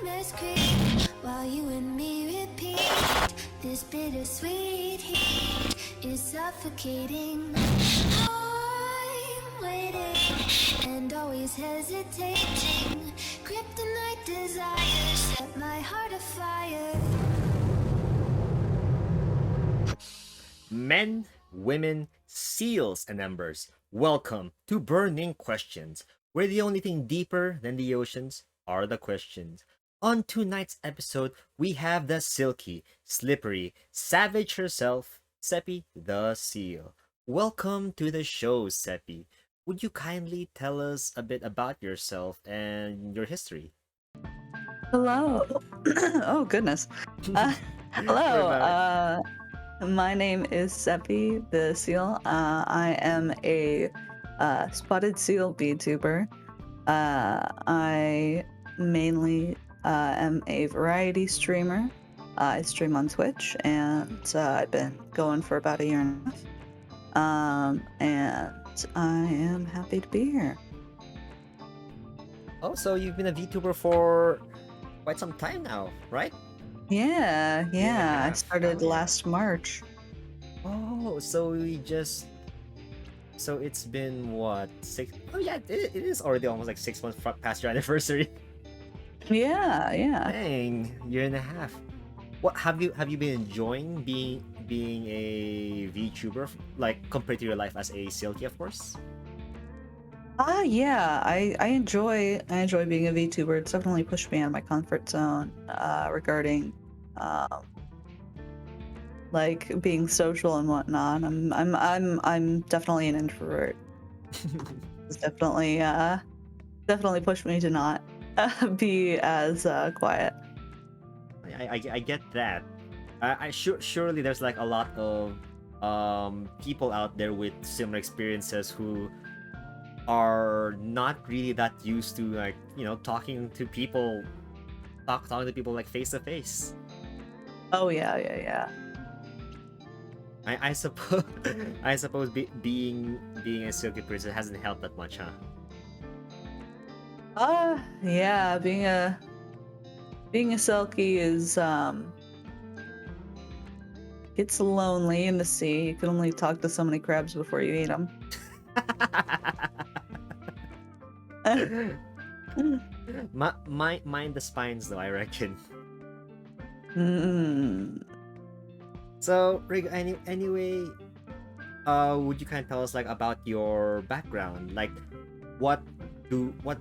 darkness creep while you and me repeat. This bittersweet heat is suffocating. I'm waiting and always hesitating. Kryptonite desires set my heart afire. Men, women, seals, and embers, welcome to Burning Questions, where the only thing deeper than the oceans are the questions. On tonight's episode, we have the silky, slippery, savage herself, Seppy the Seal. Welcome to the show, Seppy. Would you kindly tell us a bit about yourself and your history? Hello. Oh goodness. Uh, Sorry hello. about it. My name is Seppy the Seal. I am a spotted seal VTuber. I mainly am a variety streamer. I stream on Twitch, and I've been going for about a year and a half. And I am happy to be here. Oh, so you've been a VTuber for quite some time now, right? Yeah, Year and a yeah. I half. started Oh, yeah. last March. Oh, so we just. So it's been what, 6? Oh, yeah, it is already almost like 6 months past your anniversary. Yeah, yeah. Dang, year and a half. What have you been enjoying being a VTuber, like compared to your life as a Silky, of course? Yeah, I enjoy being a VTuber. It's definitely pushed me out of my comfort zone regarding um like being social and whatnot. I'm definitely an introvert. It's definitely pushed me to not be as quiet. I get that. Surely there's like a lot of people out there with similar experiences who are not really that used to, like, talking to people, talking to people like face to face. Oh yeah, yeah, yeah. I suppose I suppose being a silky person hasn't helped that much, huh? Yeah, being a selkie is gets lonely in the sea. You can only talk to so many crabs before you eat them. Mind the spines though, I reckon. Mm. So, anyway, would you kind of tell us like about your background? Like, what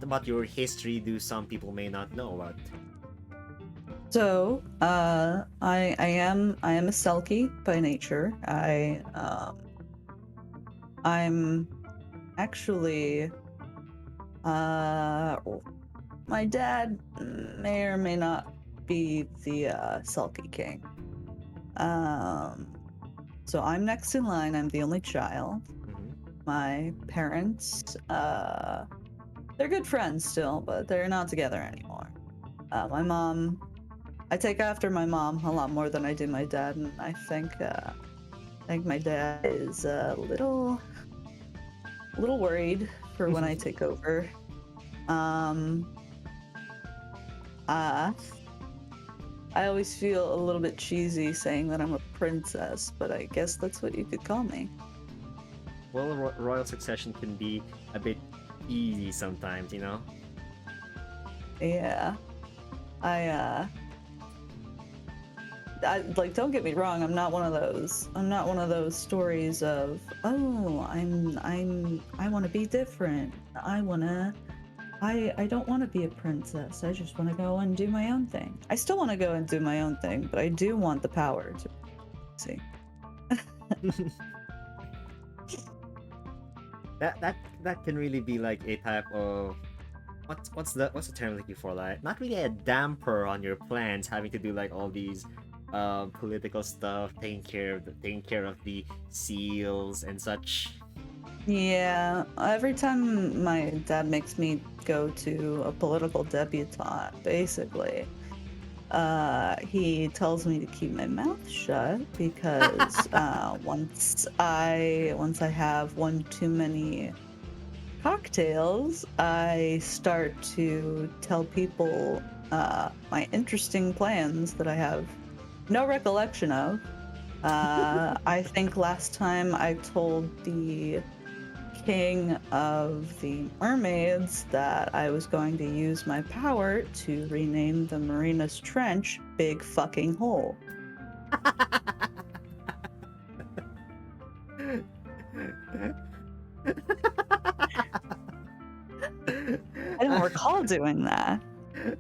about your history do some people may not know about? So, I am a selkie by nature. I'm actually uh my dad may or may not be the selkie king. Um, so I'm next in line. I'm the only child. Mm-hmm. My parents, they're good friends still, but they're not together anymore. My mom, I take after my mom a lot more than I do my dad, and I think my dad is a little worried for when I take over. Um, uh, I always feel a little bit cheesy saying that I'm a princess, but I guess that's what you could call me. Well, royal succession can be a bit easy sometimes, you know. Yeah, I I like, don't get me wrong, I'm not one of those. I'm not one of those stories of, oh, I want to be different. I don't want to be a princess. I just want to go and do my own thing. I still want to go and do my own thing, but I do want the power to see. That can really be like a type of, what's the term looking for, like, not really a damper on your plans, having to do like all these political stuff, taking care of the seals and such. Yeah, every time my dad makes me go to a political debutante, basically, he tells me to keep my mouth shut because once I have one too many cocktails, I start to tell people my interesting plans that I have no recollection of. I think last time I told the king of the mermaids that I was going to use my power to rename the Marina's Trench Big Fucking Hole. I don't recall doing that,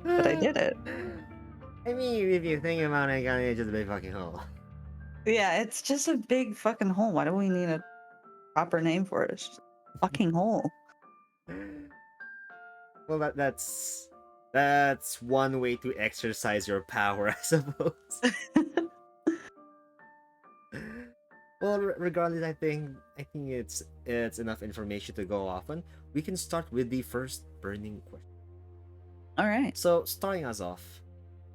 but I did it. I mean, if you think about it, it's just a big fucking hole. Yeah, it's just a big fucking hole. Why do we need a proper name for it? It's just a fucking hole. Well, that's one way to exercise your power, I suppose. Well, regardless, I think it's enough information to go off on. We can start with the first burning question. All right. So, starting us off,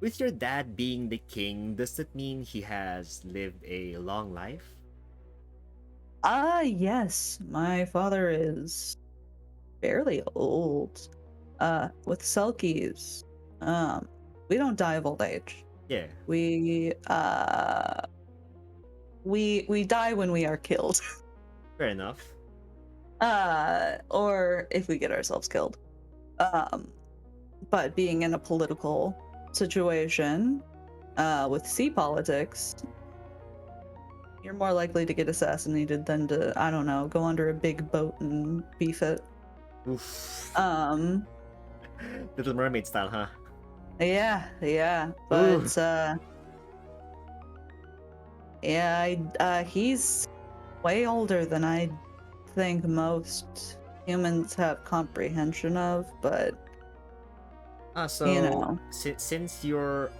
with your dad being the king, does that mean he has lived a long life? Yes. My father is fairly old. With Selkies, we don't die of old age. Yeah, We die when we are killed. fair enough. Or if we get ourselves killed. But being in a political situation, with sea politics, you're more likely to get assassinated than to, I don't know, go under a big boat and beef it. Oof. Little Mermaid style, huh? Yeah, Ooh. but he's way older than I think most humans have comprehension of, but So you know. since you're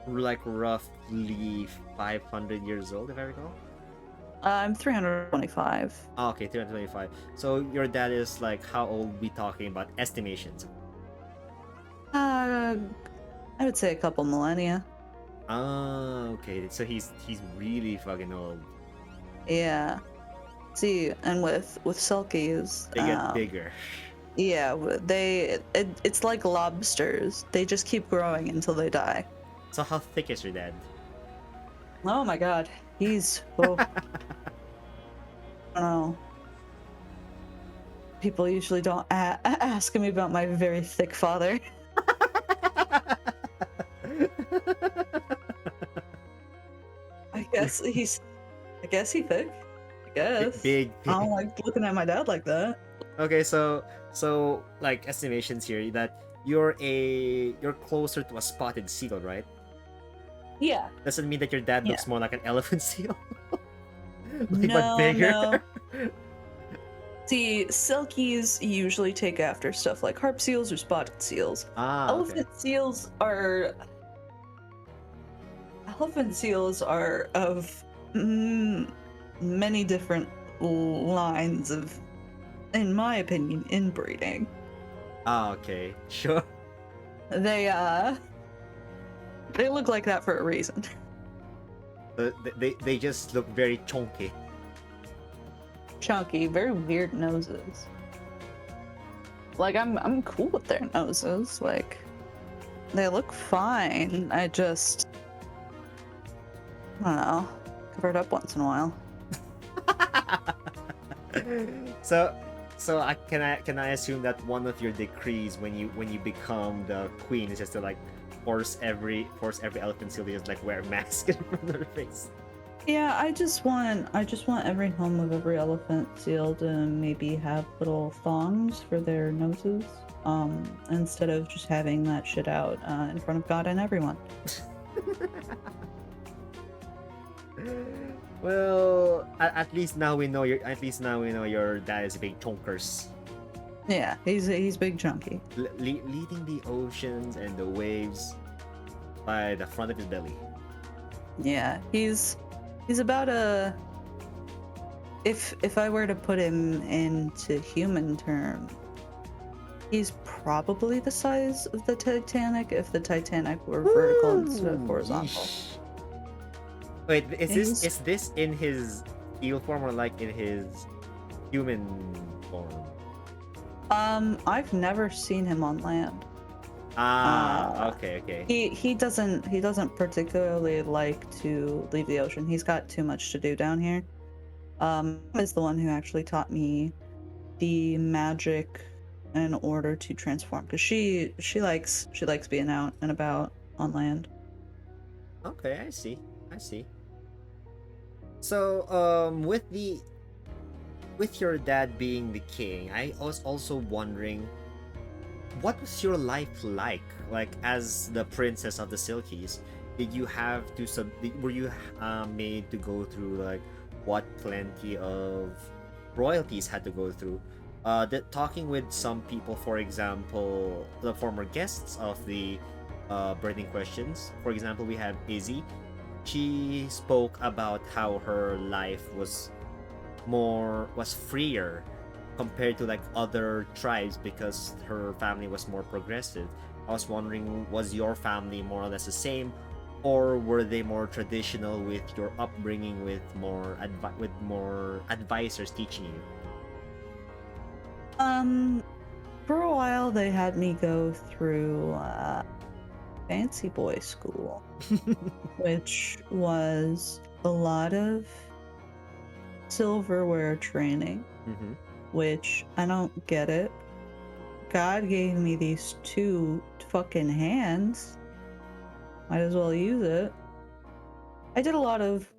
like roughly 500 years old, if I recall. I'm 325. Oh, okay, 325. So your dad is like, how old we talking about estimations? I would say a couple millennia. Ah, okay. So he's really fucking old. Yeah. See, and with Selkies, They get bigger. yeah, it's like lobsters. They just keep growing until they die. So how thick is your dad? Oh my god, he's oh, I don't know. People usually don't ask me about my very thick father. I guess he's thick. I guess. Big. I don't like looking at my dad like that. Okay, so like estimations here that you're closer to a spotted seal, right? Yeah. Doesn't mean that your dad looks more like an elephant seal. Like, No, but bigger. no. See, silkies usually take after stuff like harp seals or spotted seals. Ah, okay. Elephant seals are of many different lines of, in my opinion, inbreeding. Ah, okay. Sure. They look like that for a reason. They just look very chunky. Chunky, very weird noses. Like I'm cool with their noses. Like they look fine. I don't know, cover it up once in a while. So can I assume that one of your decrees when you become the queen is just to like force every elephant seal to just like wear a mask in front of their face? Yeah, I just want every home of every elephant seal to maybe have little thongs for their noses, instead of just having that shit out in front of God and everyone. Well, at least now we know your dad is a big chonkers. Yeah, he's big chunky. Leading the oceans and the waves by the front of his belly. Yeah, he's about a. If I were to put him into human terms, he's probably the size of the Titanic if the Titanic were vertical instead of horizontal. Yeesh. Wait, is this in his eel form or like in his human form? I've never seen him on land. Okay, okay. He doesn't particularly like to leave the ocean. He's got too much to do down here. Is the one who actually taught me the magic in order to transform, because she likes being out and about on land. Okay, I see. I see. So, with your dad being the king, I was also wondering, what was your life like? Like as the princess of the Silkies, did you have to were you made to go through like what plenty of royalties had to go through? Talking with some people, for example, the former guests of the burning questions. For example, we have Izzy. She spoke about how her life was freer compared to like other tribes because her family was more progressive. I was wondering, was your family more or less the same, or were they more traditional with your upbringing, with more advisors teaching Um, for a while they had me go through fancy boy school, you? which was a lot of silverware training, Mm-hmm. which I don't get it. God gave me these two fucking hands. Might as well use it. I did a lot of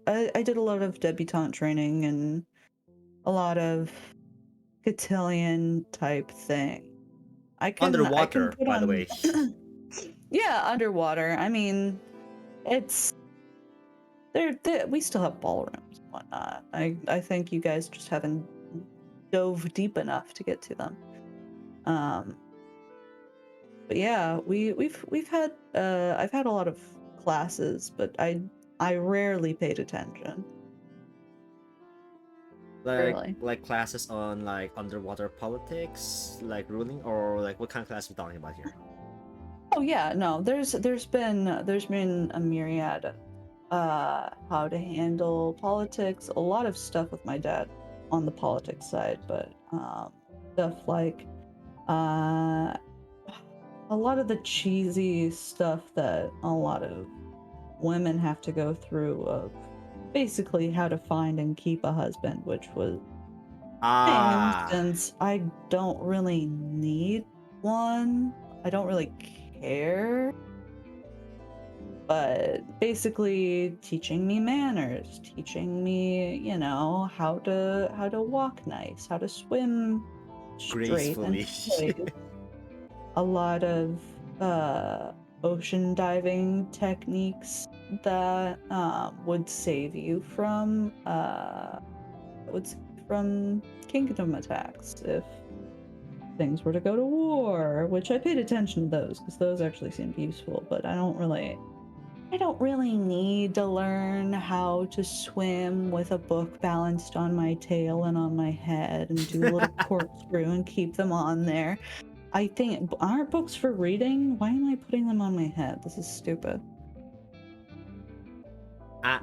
debutante training and a lot of cotillion type thing. I can Underwater, put by the on way. yeah, underwater. I mean, it's we still have ballrooms and whatnot. I think you guys just haven't dove deep enough to get to them. Um, but yeah, we've had I've had a lot of classes, but I rarely paid attention. Rarely. Like classes on like underwater politics, like ruling, or like what kind of class are we talking about here? Oh yeah, no, there's been a myriad of how to handle politics, a lot of stuff with my dad on the politics side, but stuff like uh a lot of the cheesy stuff that a lot of women have to go through of basically how to find and keep a husband, which was same Ah, since I don't really need one. I don't really care, but basically teaching me manners, teaching me, how to walk nice, how to swim straight and gracefully. straight. A lot of uh ocean diving techniques that would save you from kingdom attacks if things were to go to war, which I paid attention to those because those actually seemed useful, but I don't really need to learn how to swim with a book balanced on my tail and on my head and do a little corkscrew and keep them on there. I think, aren't books for reading? Why am I putting them on my head? This is stupid.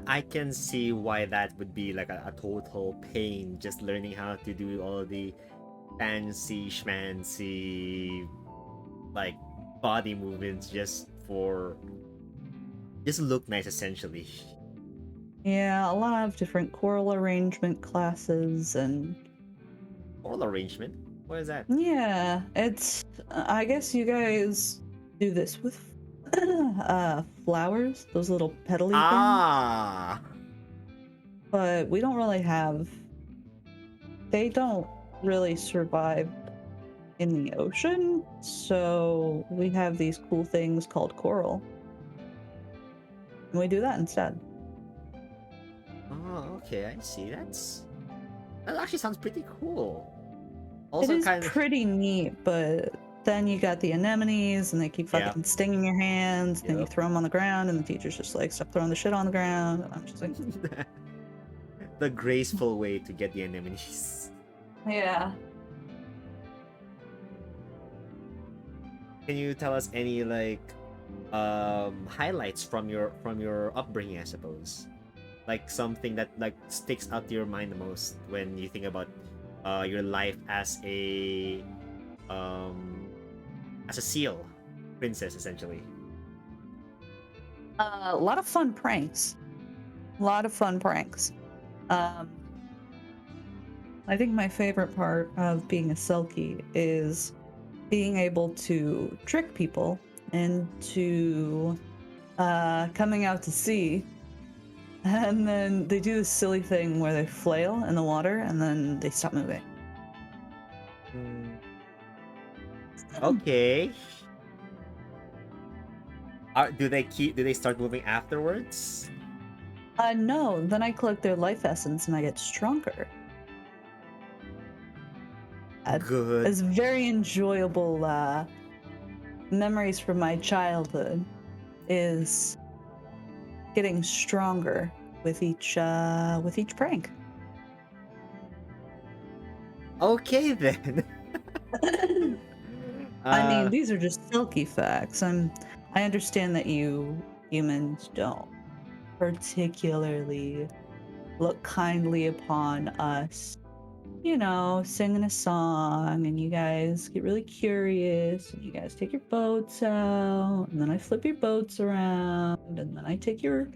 I can see why that would be like a total pain, just learning how to do all the fancy schmancy like body movements just look nice essentially. Yeah, a lot of different choral arrangement classes and Oral arrangement? What is that? yeah, I guess you guys do this with flowers, those little petally things, Ah, but we don't really have they don't really survive in the ocean, so we have these cool things called coral. And we do that instead. oh, okay, I see. That actually sounds pretty cool. It Also, is kind of pretty neat, but then you got the anemones and they keep yeah, fucking stinging your hands, then you yep. throw them on the ground and the teacher's just like, stop throwing the shit on the ground. And I'm just like, The graceful way to get the anemones. yeah. Can you tell us any like highlights from your upbringing, I suppose? Like something that like sticks out to your mind the most when you think about your life as a um as a seal princess essentially? A lot of fun pranks. A lot of fun pranks. Um, I think my favorite part of being a Selkie is being able to trick people into coming out to sea. And then they do this silly thing where they flail in the water and then they stop moving. Hmm, okay. Do they start moving afterwards? No, then I collect their life essence and I get stronger. Good. It's very enjoyable memories from my childhood is getting stronger with each prank. Okay then. I mean, uh these are just silky facts. I understand that you humans don't particularly look kindly upon us, you know, singing a song, and you guys get really curious, and you guys take your boats out, and then I flip your boats around, and then I take your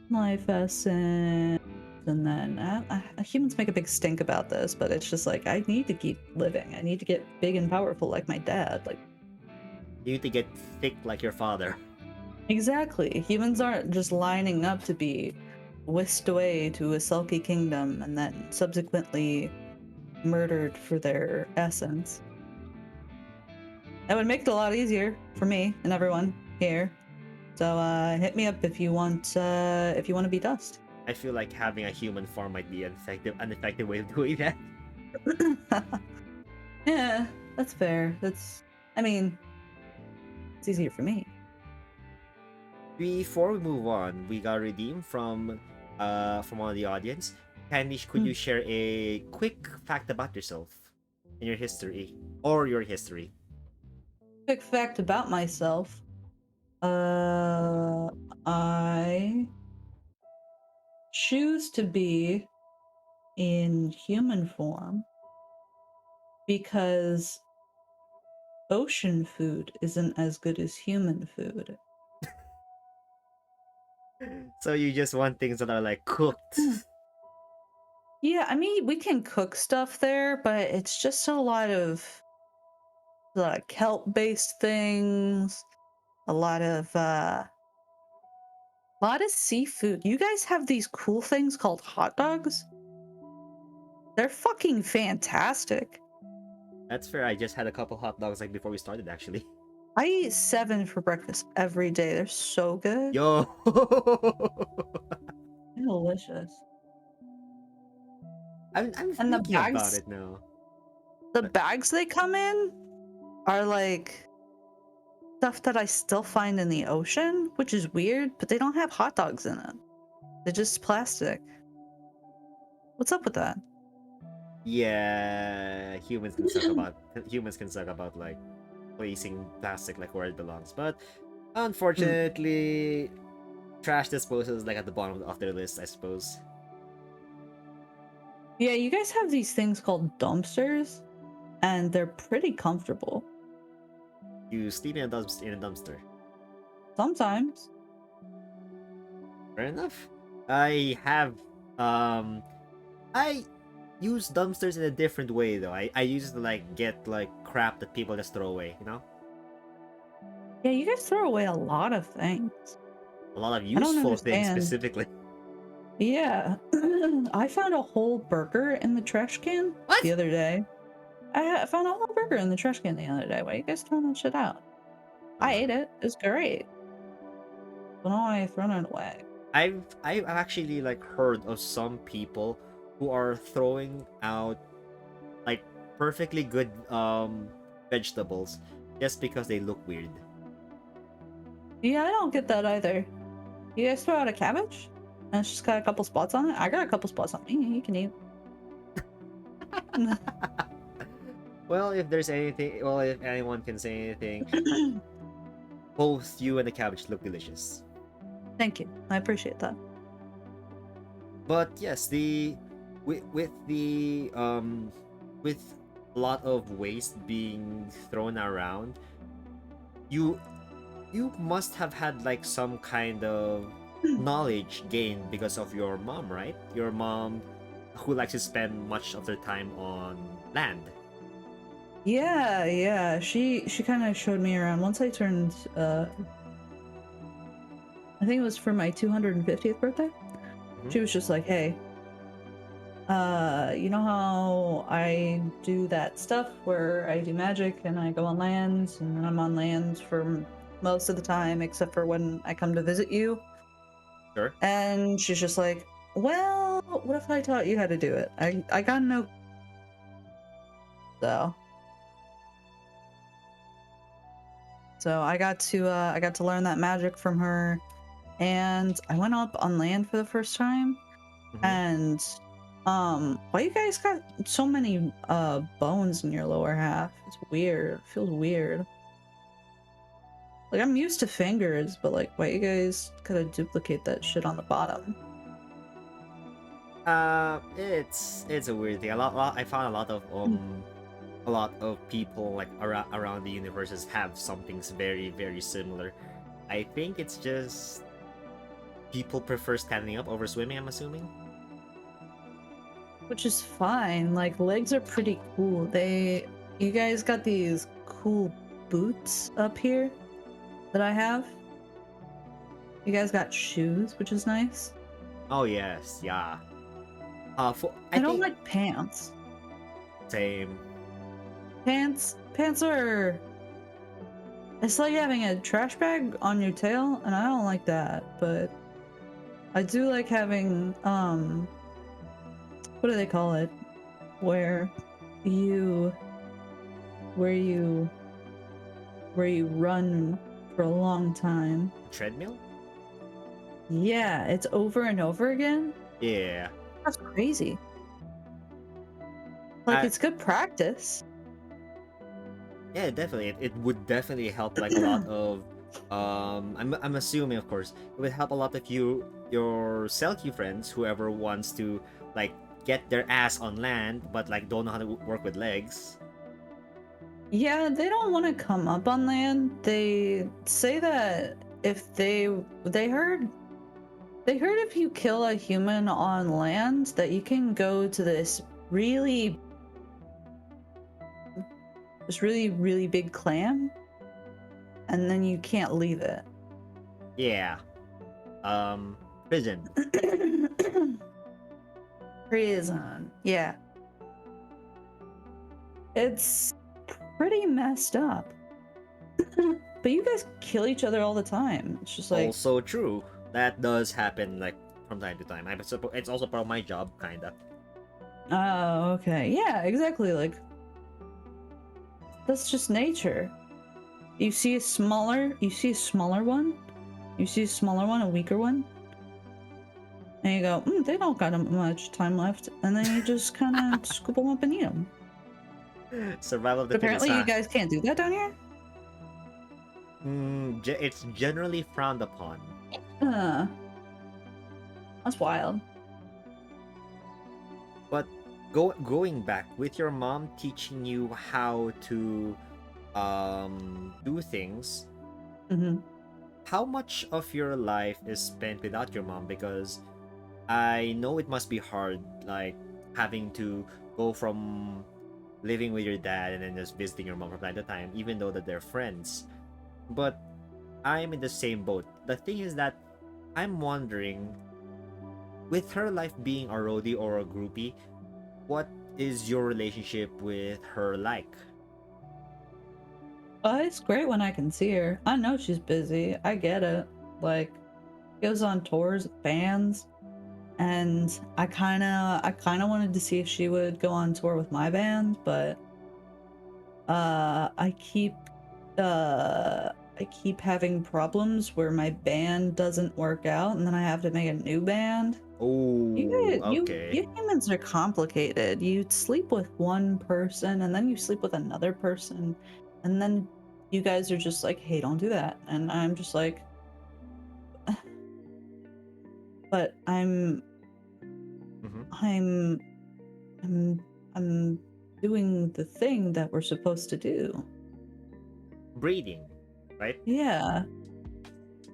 life essence, and then humans make a big stink about this, but it's just like I need to keep living. I need to get big and powerful like my dad. Like you need to get thick like your father. exactly, humans aren't just lining up to be whisked away to a sulky kingdom and then subsequently murdered for their essence. That would make it a lot easier for me and everyone here. So hit me up if you want to be dust. I feel like having a human form might be an effective way of doing that. Yeah, that's fair. I mean, it's easier for me. Before we move on, we got redeemed from one of the audience. Candy, could Hmm. you share a quick fact about yourself and your history or your history? Quick fact about myself. Uh, I choose to be in human form because ocean food isn't as good as human food. So you just want things that are like cooked. Hmm. Yeah, I mean, we can cook stuff there, but it's just a lot of kelp-based things, a lot of seafood. You guys have these cool things called hot dogs? They're fucking fantastic. That's fair. I just had a couple hot dogs like before we started actually. I eat 7 for breakfast every day. They're so good. Yo. They're delicious. I'm And thinking about it now. the But bags they come in are like stuff that I still find in the ocean, which is weird, but they don't have hot dogs in it. They're just plastic. What's up with that? yeah, humans can suck about like placing plastic like where it belongs. But Hmm. unfortunately, trash disposal is like at the bottom of their list, I suppose. Yeah, you guys have these things called dumpsters, and they're pretty comfortable. You sleep in a dumpster. Sometimes. Fair enough. I have um I use dumpsters in a different way though. I use to like get like crap that people just throw away, you know? Yeah, you guys throw away a lot of things. A lot of I don't useful things understand. specifically. Yeah. I found a whole burger in the trash can the What? other day. I found a whole burger in the trash can the other day. Why are you guys throwing that shit out? I Uh, ate it. It's great. But now I thrown it away. I've actually like heard of some people who are throwing out like perfectly good vegetables just because they look weird. Yeah, I don't get that either. You guys throw out a cabbage? And it's just got a couple spots on it? I got a couple spots on me. You can eat. Well, if anyone can say anything, both you and the cabbage look delicious. Thank you. I appreciate that. But yes, the with the with a lot of waste being thrown around, you you must have had like some kind of knowledge gained because of your mom, right? Your mom who likes to spend much of their time on land. Yeah, yeah. She kind of showed me around once I turned I think it was for my 250th birthday. Mhm. She was just like, "Hey, you know how I do that stuff where I do magic and I go on lands and I'm on lands for most of the time except for when I come to visit you?" Sure. And she's just like, "Well, what if I taught you how to do it? I got no so." So I got to learn that magic from her, and I went up on land for the first time. Hmm. And why you guys got so many bones in your lower half? It's weird. It feels weird. Like I'm used to fingers, but like why you guys gotta duplicate that shit on the bottom? It's a weird thing. I found a lot of people like around the universes have some things very similar. I think it's just people prefer standing up over swimming, I'm assuming. Which is fine. Like legs are pretty cool. You guys got these cool boots up here that I have. You guys got shoes, which is nice. Oh yes, yeah. For I I don't think like pants. same. Pants are it's like having a trash bag on your tail, and I don't like that, but I do like having what do they call it? Where you where you where you run for a long time. Treadmill? Yeah, it's over and over again. Yeah. That's crazy. Like I it's good practice. Yeah, definitely. It would definitely help like a lot of I'm assuming of course it would help a lot of your Selkie friends, whoever wants to like get their ass on land but like don't know how to work with legs. Yeah, they don't want to come up on land. They say that if they heard if you kill a human on land that you can go to this really big clan and then you can't leave it. Yeah. Um Prison. Prison. Yeah. It's pretty messed up. But you guys kill each other all the time. It's just like, Also true. That does happen like from time to time. I suppose it's also part of my job kinda. oh, okay. Yeah, exactly. Like, that's just nature. You see a smaller one, a weaker one, and you go, they don't got much time left, and then you just kind of scoop them up and eat them. Survival of the But fittest, apparently, you huh? guys can't do that down here. It's generally frowned upon. Uh, that's wild. But going back with your mom teaching you how to do things, Hmm. how much of your life is spent without your mom? Because I know it must be hard, like having to go from living with your dad and then just visiting your mom from time to time, even though that they're friends. But I'm in the same boat. The thing is that I'm wondering, with her life being a roadie or a groupie, what is your relationship with her like? It's great when I can see her. I know she's busy. I get it. Like, goes on tours with bands, and I kind of wanted to see if she would go on tour with my band, but I I keep having problems where my band doesn't work out, and then I have to make a new band. Oh, okay. You humans are complicated. You sleep with one person, and then you sleep with another person, and then you guys are just like, "Hey, don't do that," and I'm just like, "But Mm-hmm. I'm, I'm, I'm." doing the thing that we're supposed to do. Breeding, right? Yeah.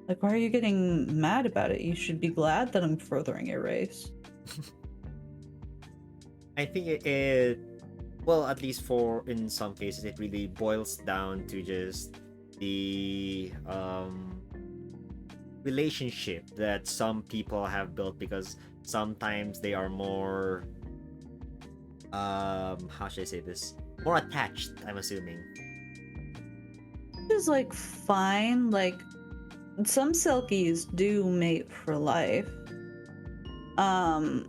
Like, why are you getting mad about it? You should be glad that I'm furthering your race. I think it well, at least for in some cases, it really boils down to just the relationship that some people have built, because sometimes they are more how should I say this, more attached, I'm assuming. Which is like fine. Like, some Selkies do mate for life. Um,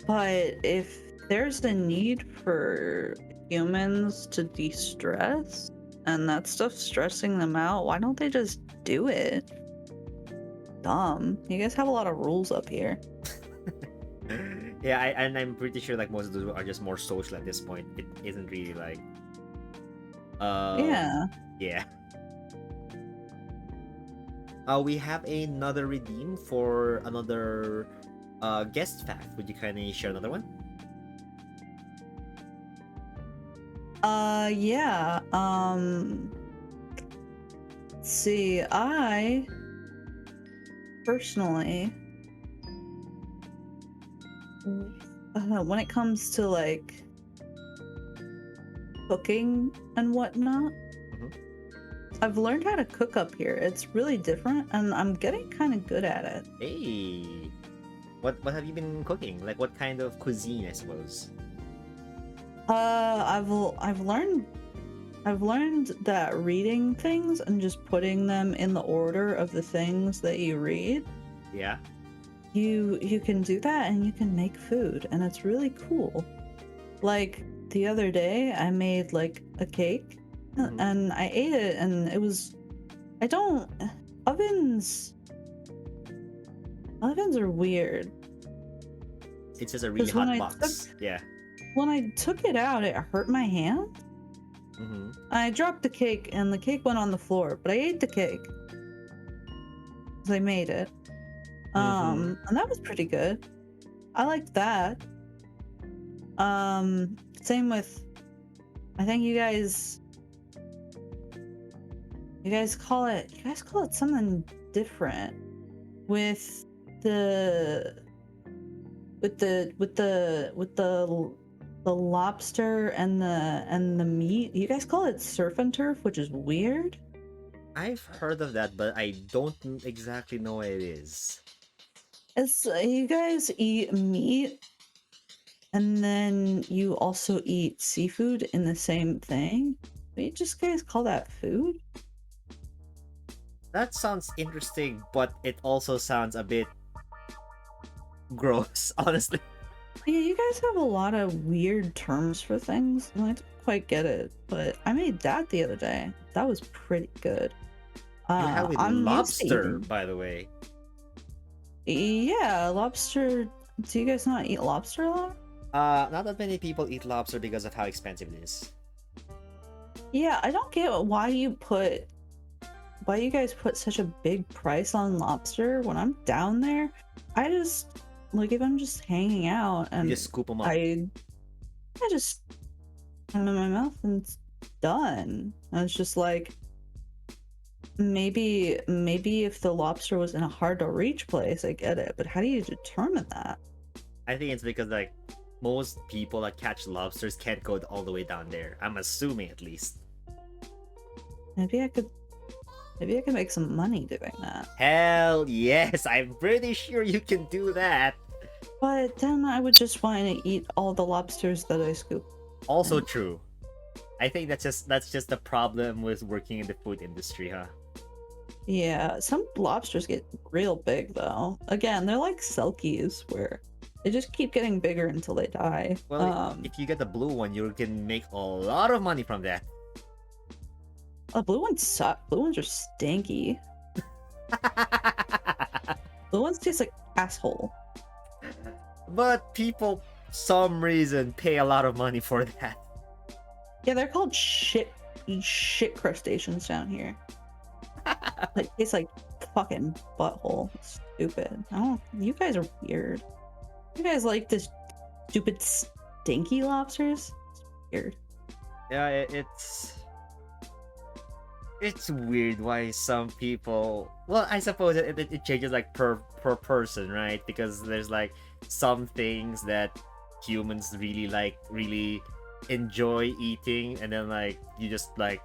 but if there's a need for humans to de-stress and that stuff's stressing them out, why don't they just do it? Dumb. You guys have a lot of rules up here. Yeah, and I'm pretty sure like most of those are just more social at this point. It isn't really like Yeah. yeah. We have another redeem for another guest fact. Would you kindly share another one? Yeah. Let's see. I personally, when it comes to like cooking and whatnot, Mhm. I've learned how to cook up here. It's really different, and I'm getting kind of good at it. Hey, what have you been cooking? Like what kind of cuisine, I suppose? I've learned that reading things and just putting them in the order of the things that you read, Yeah. you can do that and you can make food, and it's really cool. Like the other day, I made like a cake, Mhm. and I ate it, and it was. I don't. Ovens. Ovens are weird. It's just a really 'Cause when hot I box. Yeah. When I took it out, it hurt my hand. Mm-hmm. I dropped the cake, and the cake went on the floor, but I ate the cake because I made it. Mm-hmm. And that was pretty good. I liked that. Same with. I think you guys call it something different with the the lobster and the meat. You guys call it surf and turf, which is weird. I've heard of that, but I don't exactly know what it is. It's you guys eat meat and then you also eat seafood in the same thing. But you just guys call that food? That sounds interesting, but it also sounds a bit gross, honestly. Yeah, you guys have a lot of weird terms for things, and I don't quite get it. But I made that the other day. That was pretty good. You have with I'm used to lobster, eating. by the way. Yeah, lobster. Do you guys not eat lobster a lot? Not that many people eat lobster because of how expensive it is. Yeah, I don't get why you guys put such a big price on lobster when I'm down there. I just like if I'm just hanging out You and just scoop them up. I just put them in my mouth and it's done. And it's just like maybe if the lobster was in a hard to reach place, I get it. But how do you determine that? I think it's because like most people that catch lobsters can't go all the way down there. I'm assuming, at least. Maybe I could make some money doing that. Hell yes, I'm pretty sure you can do that. But then I would just want to eat all the lobsters that I scoop. Also true. I think that's just the problem with working in the food industry, huh? Yeah, some lobsters get real big though. Again, they're like selkies where they just keep getting bigger until they die. Well, if you get the blue one, you can make a lot of money from that. Blue ones suck. Blue ones are stinky. Blue ones taste like asshole. But people, some reason, pay a lot of money for that. Yeah, they're called shit crustaceans down here. It tastes like fucking butthole. Stupid. You guys are weird. You guys like this stupid stinky lobsters? weird. Yeah, it's weird why some people. Well, I suppose it changes like per person, right? Because there's like some things that humans really enjoy eating, and then like you just like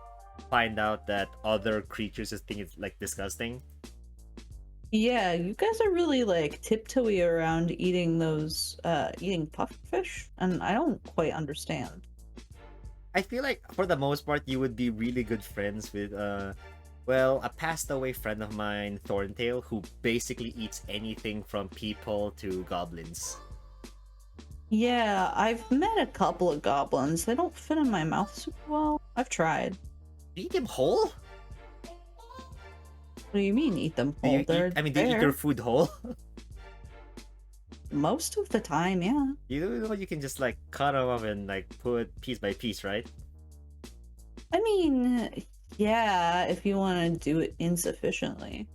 find out that other creatures just think it's like disgusting. Yeah, you guys are really like tiptoey around eating those eating pufferfish, and I don't quite understand. I feel like for the most part you would be really good friends with well, a passed away friend of mine, Thorntail, who basically eats anything from people to goblins. Yeah, I've met a couple of goblins. They don't fit in my mouth super well. I've tried. Do you eat him whole? What do you mean eat them Do whole? you eat? They're I mean, do you eat your there. food whole? Most of the time, yeah. You know you can just like cut them up and like put piece by piece, right? I mean, yeah, if you want to do it insufficiently.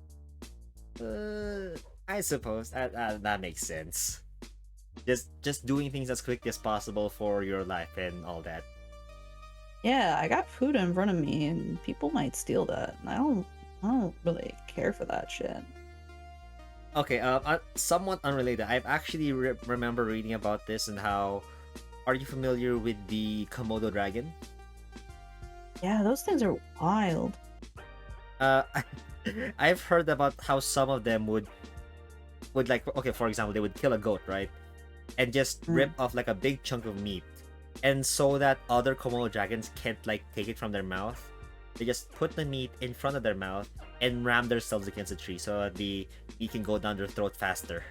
Uh, I suppose that makes sense. Just doing things as quickly as possible for your life and all that. Yeah, I got food in front of me and people might steal that. And I don't really care for that shit. Okay, somewhat unrelated. I've actually remember reading about this and how. Are you familiar with the Komodo dragon? Yeah, those things are wild. Uh, I've heard about how some of them would like okay, for example, they would kill a goat, right? And just rip Mm. off like a big chunk of meat. And so that other Komodo dragons can't like take it from their mouth, they just put the meat in front of their mouth and ram themselves against a tree so that the meat can go down their throat faster.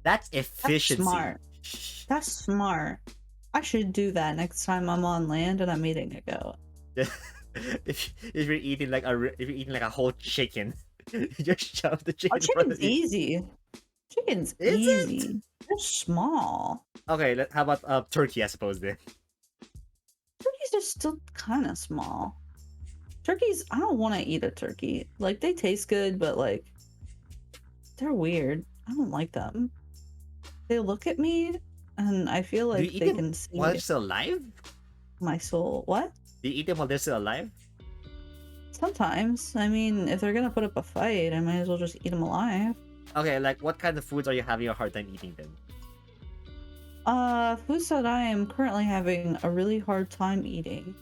That's That's efficiency. smart. That's smart. I should do that next time I'm on land and I'm eating a goat. If you're eating like if you're eating like a whole chicken, you just shove the Oh, chicken in front chicken's of you. easy. Chicken's Is it? easy. They're small. Okay, how about turkey? I suppose then. Turkeys are still kind of small. Turkeys, I don't want to eat a turkey. Like, they taste good, but like, they're weird. I don't like them. They look at me, and I feel Do you like eat they them can while they're see still alive? my soul. What? Do you eat them while they're still alive? Sometimes. I mean, if they're gonna put up a fight, I might as well just eat them alive. Okay, like what kind of foods are you having a hard time eating then? Foods that I am currently having a really hard time eating.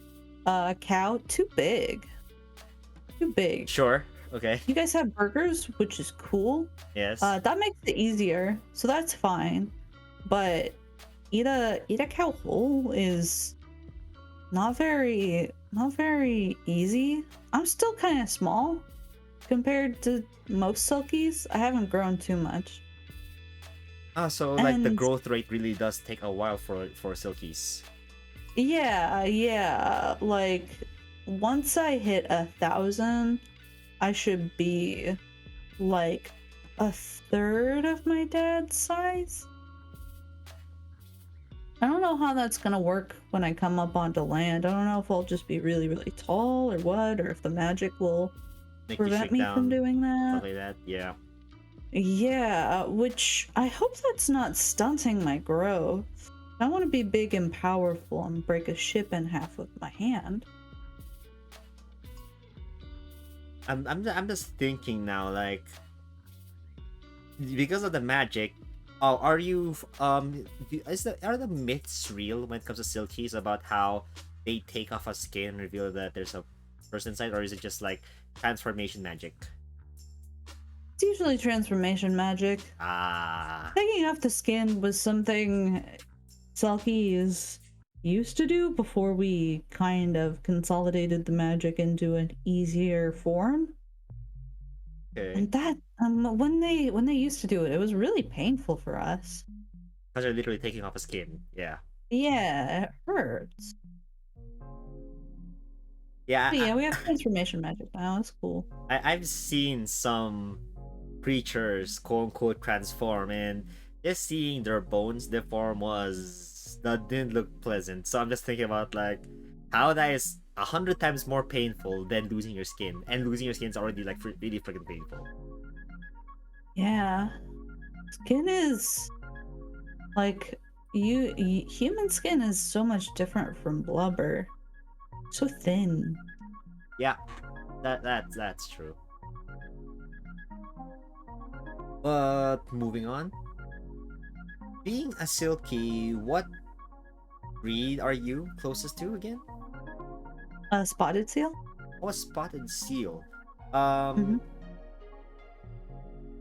Cow, too big. Too big. Sure. Okay. You guys have burgers, which is cool. Yes. That makes it easier, so that's fine. But eat a cow whole is not very easy. I'm still kind of small compared to most silkies. I haven't grown too much. So like the And growth rate really does take a while for silkies. yeah, like once I hit 1,000, I should be like a third of my dad's size. I don't know how that's gonna work when I come up onto land. I don't know if I'll just be really, really tall or what, or if the magic will Make you prevent shrink me down, from doing stuff that. like that. Yeah. Yeah, which I hope that's not stunting my growth. I want to be big and powerful and break a ship in half with my hand. I'm just thinking now, like because of the magic. Oh, are you are the myths real when it comes to silkies about how they take off a skin and reveal that there's a person inside, or is it just like transformation magic? It's usually transformation magic. Ah, Taking off the skin was something Selkies used to do before we kind of consolidated the magic into an easier form. okay. And that when they used to do it, it was really painful for us. Because they're literally taking off a skin. Yeah. Yeah, it hurts. Yeah, But yeah, we have transformation magic now. It's cool. I've seen some creatures quote unquote transform, and just seeing their bones deform that didn't look pleasant. So I'm just thinking about like how that is 100 times more painful than losing your skin, and losing your skin is already like really freaking painful. Yeah. Skin is like human skin is so much different from blubber. So thin. Yeah, that's true. But moving on. Being a silky, what breed are you closest to again? A spotted seal? Oh, a spotted seal. Mm-hmm. Um,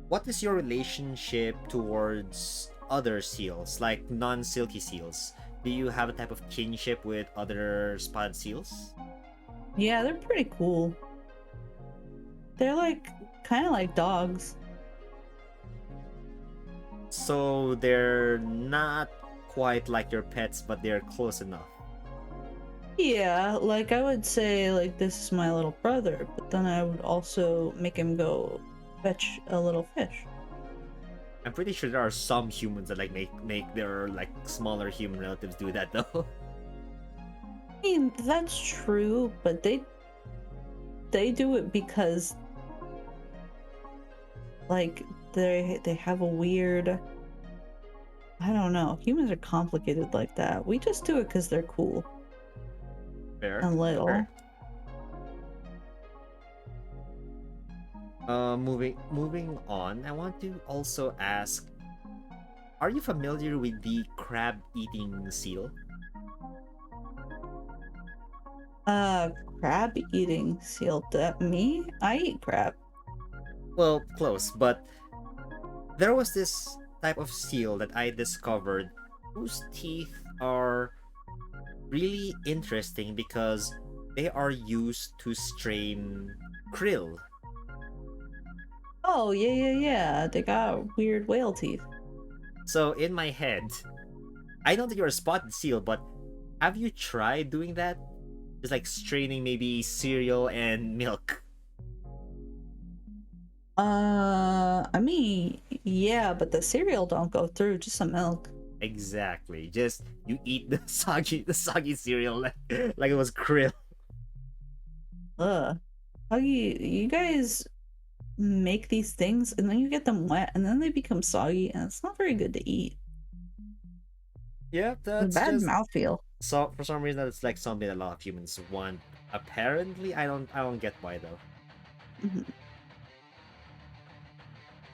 what is your relationship towards other seals, like non-silky seals? Do you have a type of kinship with other spotted seals? Yeah, they're pretty cool. They're like kind of like dogs. So they're not quite like your pets, but they're close enough. Yeah, like I would say like this is my little brother, but then I would also make him go fetch a little fish. I'm pretty sure there are some humans that like make their like smaller human relatives do that though. I mean, that's true, but they do it because like they have a weird, I don't know. Humans are complicated like that. We just do it because they're cool Fair, and fair. little. Moving on, I want to also ask, are you familiar with the crab-eating seal? Uh, crab eating seal. That me? I eat crab. Well, close, but there was this type of seal that I discovered whose teeth are really interesting because they are used to strain krill. Oh yeah, yeah, yeah. They got weird whale teeth. So in my head, I know that you're a spotted seal, but have you tried doing that? Just like straining maybe cereal and milk. I mean, yeah, but the cereal don't go through, just some milk. Exactly. Just you eat the soggy cereal like it was krill. Ugh. How you guys make these things and then you get them wet and then they become soggy and it's not very good to eat. Yeah, It's a that's bad just mouthfeel. so for some reason it's like something that a lot of humans want. Apparently, I don't get why though. Hmm.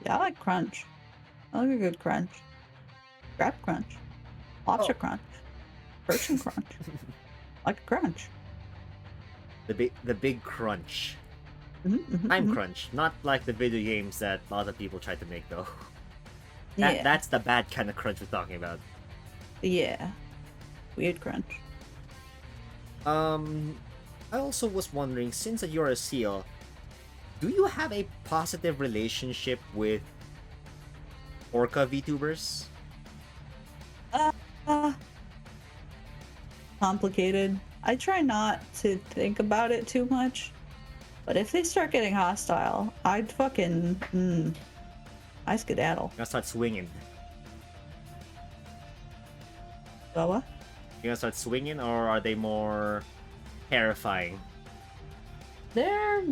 Yeah, I like crunch. I like a good crunch. Crab crunch. Lobster Oh, crunch. Persian crunch. I like a crunch. the big crunch. Hmm, hmm, Time hmm. crunch, not like the video games that a lot of people try to make though. That Yeah, that's the bad kind of crunch we're talking about. yeah. Weird crunch. Um, I also was wondering, since that you're a seal, do you have a positive relationship with orca VTubers? Uh, uh, Complicated. I try not to think about it too much, but if they start getting hostile, I'd fucking I skedaddle. You're gonna start swinging. Boa? You're gonna start swinging, or are they more terrifying? They're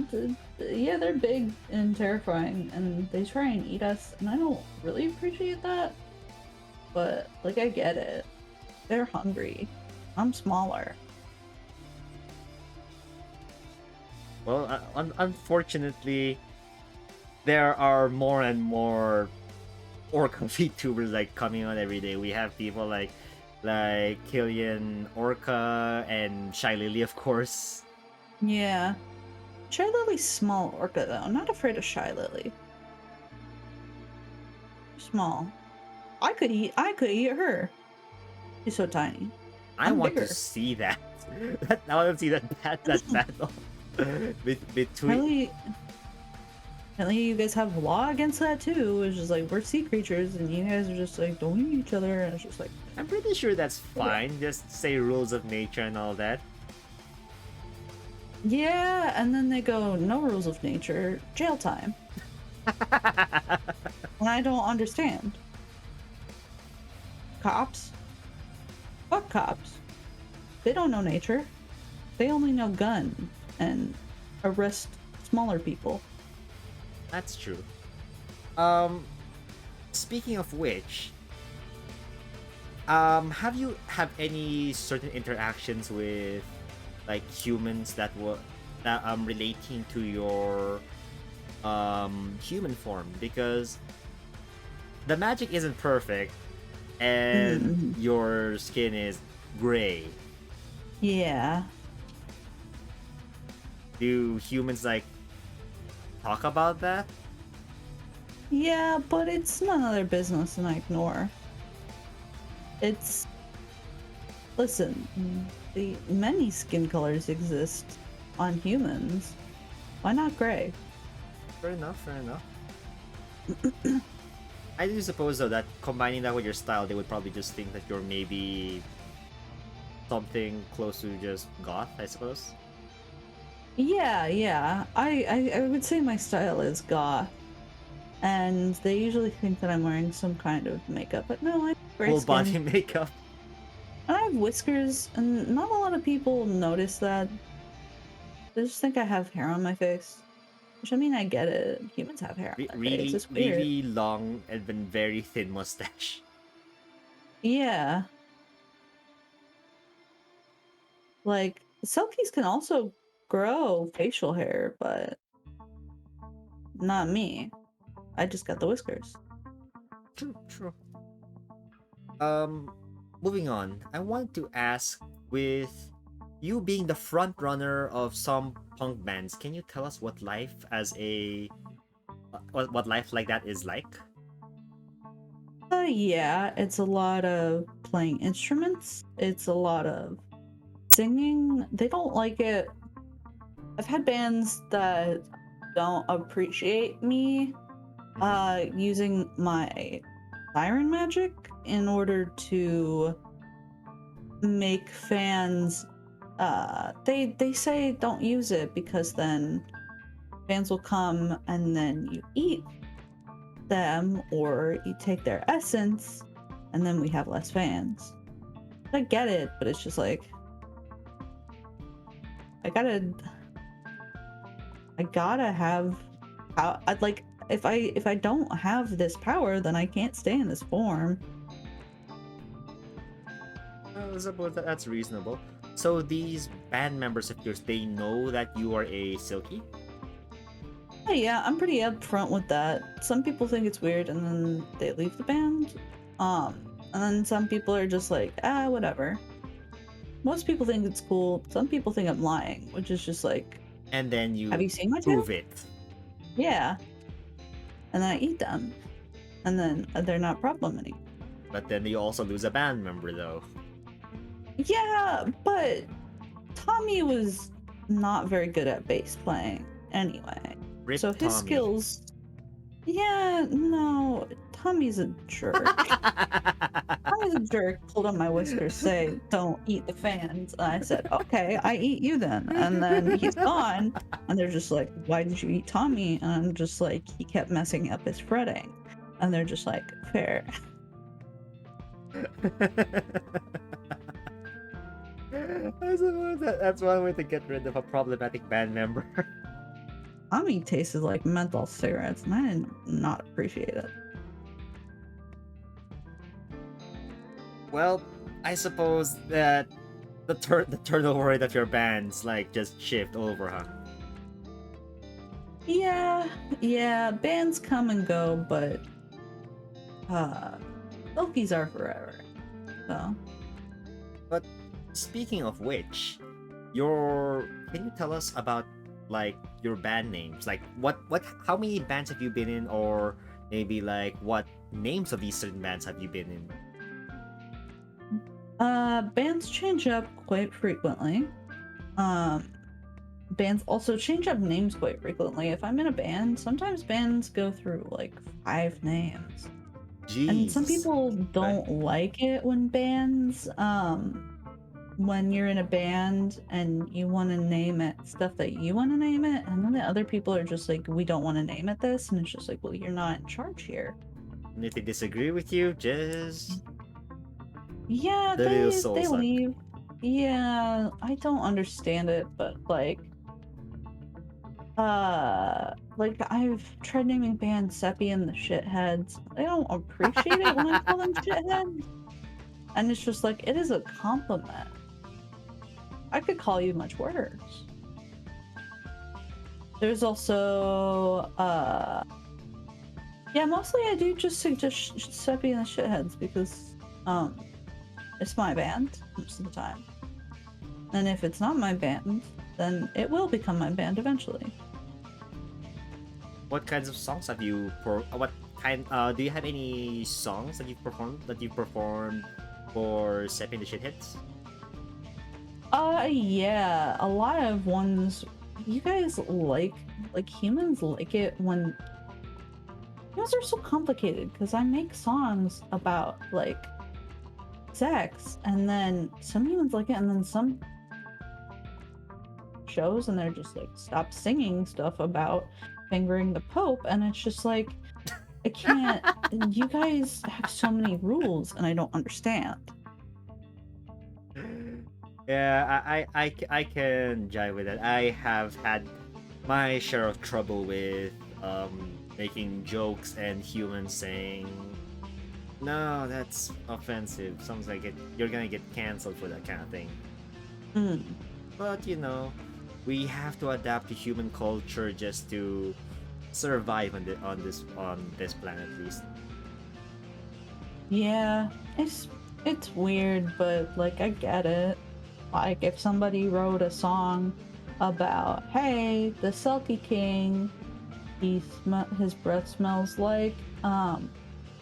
yeah, they're big and terrifying, and they try and eat us, and I don't really appreciate that. But like, I get it. They're hungry. I'm smaller. Well, unfortunately, there are more and more orca VTubers like coming on every day. We have people like Killian Orca and Shy Lily, of course. Yeah. Shy Lily's small orca though. I'm not afraid of Shy Lily. She's small. I could eat her. She's so tiny. I I'm want to bigger. see that. I want to see that battle between. Apparently, apparently you guys have law against that too. It's just like we're sea creatures and you guys are just like don't eat each other and it's just like I'm pretty sure that's fine. Just say rules of nature and all that. yeah, and then they go no rules of nature, jail time. And I don't understand. Cops? Fuck cops. They don't know nature. They only know gun and arrest smaller people. That's true. Um, speaking of which, Have you have any certain interactions with like humans that relating to your human form? Because the magic isn't perfect and Mm-hmm. your skin is gray. Yeah. Do humans like talk about that? Yeah, but it's none of their business and I ignore. It's listen, the many skin colors exist on humans. Why not gray? Fair enough, fair enough. I do suppose though that combining that with your style, they would probably just think that you're maybe something close to just goth, I suppose. Yeah, yeah. I would say my style is goth. And they usually think that I'm wearing some kind of makeup, but no, I'm gray Full skin. body makeup. And I have whiskers, and not a lot of people notice that. They just think I have hair on my face. Which I mean, I get it. Humans have hair on their face. Really, It's weird. really long and then very thin mustache. Yeah. Like, selkies can also grow facial hair, but not me. I just got the whiskers. True, true. Um, moving on. I want to ask, with you being the front runner of some punk bands, can you tell us what life as a what life like that is like? Yeah, it's a lot of playing instruments. It's a lot of singing. They don't like it. I've had bands that don't appreciate me using my siren magic in order to make fans they say don't use it because then fans will come and then you eat them or you take their essence and then we have less fans. I get it, but it's just like I gotta have how I'd like if I don't have this power then I can't stay in this form. I suppose that's reasonable. So these band members of yours, they know that you are a silky? Oh, yeah, I'm pretty upfront with that. Some people think it's weird and then they leave the band. And then some people are just like, ah, whatever. Most people think it's cool. Some people think I'm lying, which is just like, And then have you you seen my tail? prove it. Yeah. And then I eat them. And then they're not problem anymore. But then you also lose a band member though. Yeah, but Tommy was not very good at bass playing anyway. Rip So his Tommy. skills. Yeah, no, Tommy's a jerk. I was a jerk, pulled on my whiskers, say, don't eat the fans. And I said, okay, I eat you then. And then he's gone. And they're just like, why did you eat Tommy? And I'm just like, he kept messing up his fretting. And they're just like, fair. I suppose that's one way to get rid of a problematic band member. Tommy tasted like menthol cigarettes, and I did not appreciate it. Well, I suppose that the turnover rate of your bands like just shift over, huh? Yeah, bands come and go, but Silkies are forever. So But speaking of which, your can you tell us about like your band names? Like what how many bands have you been in, or maybe like what names of these certain bands have you been in? bands change up quite frequently. Bands also change up names quite frequently. If I'm in a band, sometimes bands go through like 5 names. And some Jeez. people Okay. don't like it when bands when you're in a band and you want to name it stuff that you want to name it, and then the other people are just like, we don't want to name it this, and it's just like, well, you're not in charge here. And if they disagree with you, just Yeah, the little they soul suck. leave. Yeah, I don't understand it, but like I've tried naming bands Seppy and the Shitheads. They don't appreciate it when I call them shitheads. And it's just like, it is a compliment. I could call you much worse. There's also, yeah, mostly I do just suggest Seppy and the Shitheads because, it's my band most of the time. And if it's not my band, then it will become my band eventually. What kinds of songs have you what kind do you have any songs that you've performed for Seppy and the Shitheads? Yeah, a lot of ones you guys like humans like it when humans are so complicated because I make songs about like sex and then some humans like it and then some shows and they're just like stop singing stuff about fingering the Pope and it's just like I can't you guys have so many rules and I don't understand. Yeah, I can jive with that. I have had my share of trouble with making jokes and humans saying, "No, that's offensive." Sounds like you're gonna get canceled for that kind of thing. Mm. But we have to adapt to human culture just to survive on this planet at least. Yeah, it's weird, but like I get it. Like if somebody wrote a song about, hey, the Selkie King, his breath smells like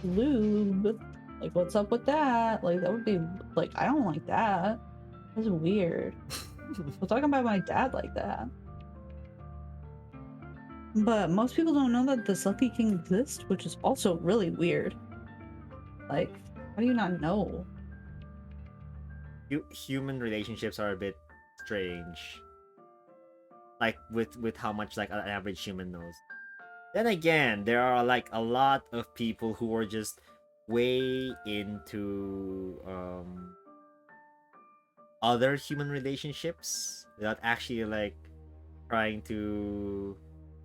lube. Like what's up with that? Like that would be like I don't like that. That's weird. We're talking about my dad like that. But most people don't know that the Selkie King exists, which is also really weird. Like, how do you not know? Human relationships are a bit strange, like with how much like an average human knows. Then again, there are like a lot of people who are just way into other human relationships without actually like trying to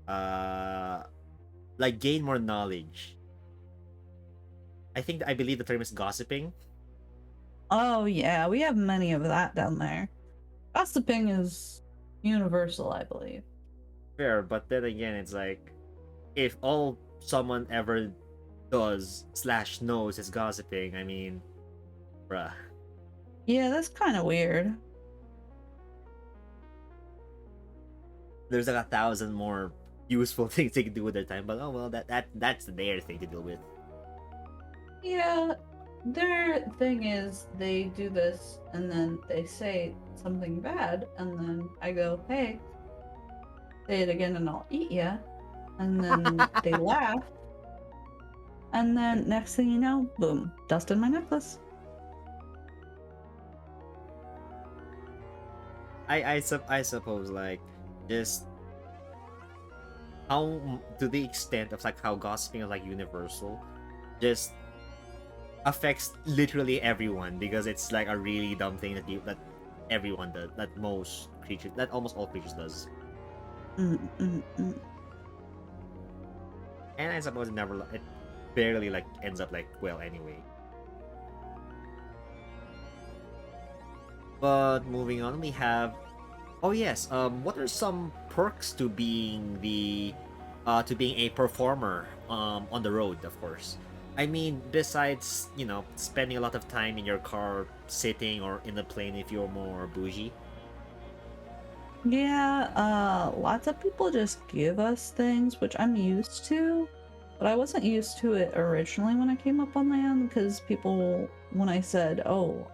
uh like gain more knowledge. I believe the term is gossiping. Oh yeah, we have many of that down there. Gossiping is universal, I believe. Fair, but then again, it's like if all someone ever does slash knows is gossiping, I mean, bruh. Yeah, that's kind of weird. There's like 1,000 more useful things they can do with their time, but oh well, that's their thing to deal with. Yeah, their thing is they do this and then they say something bad, and then I go, hey, say it again and I'll eat ya. And then they laugh, and then next thing you know, boom, dust in my necklace. I suppose like just how to the extent of like how gossiping is like universal, just affects literally everyone because it's like a really dumb thing that everyone does, that most creatures, that almost all creatures does. Mm, mm, mm. And I suppose it barely like ends up like well anyway. But moving on, we have oh yes, what are some perks to being a performer on the road, of course. I mean, besides, spending a lot of time in your car sitting or in the plane if you're more bougie. Yeah, lots of people just give us things, which I'm used to, but I wasn't used to it originally when I came up on land because people, when I said, oh,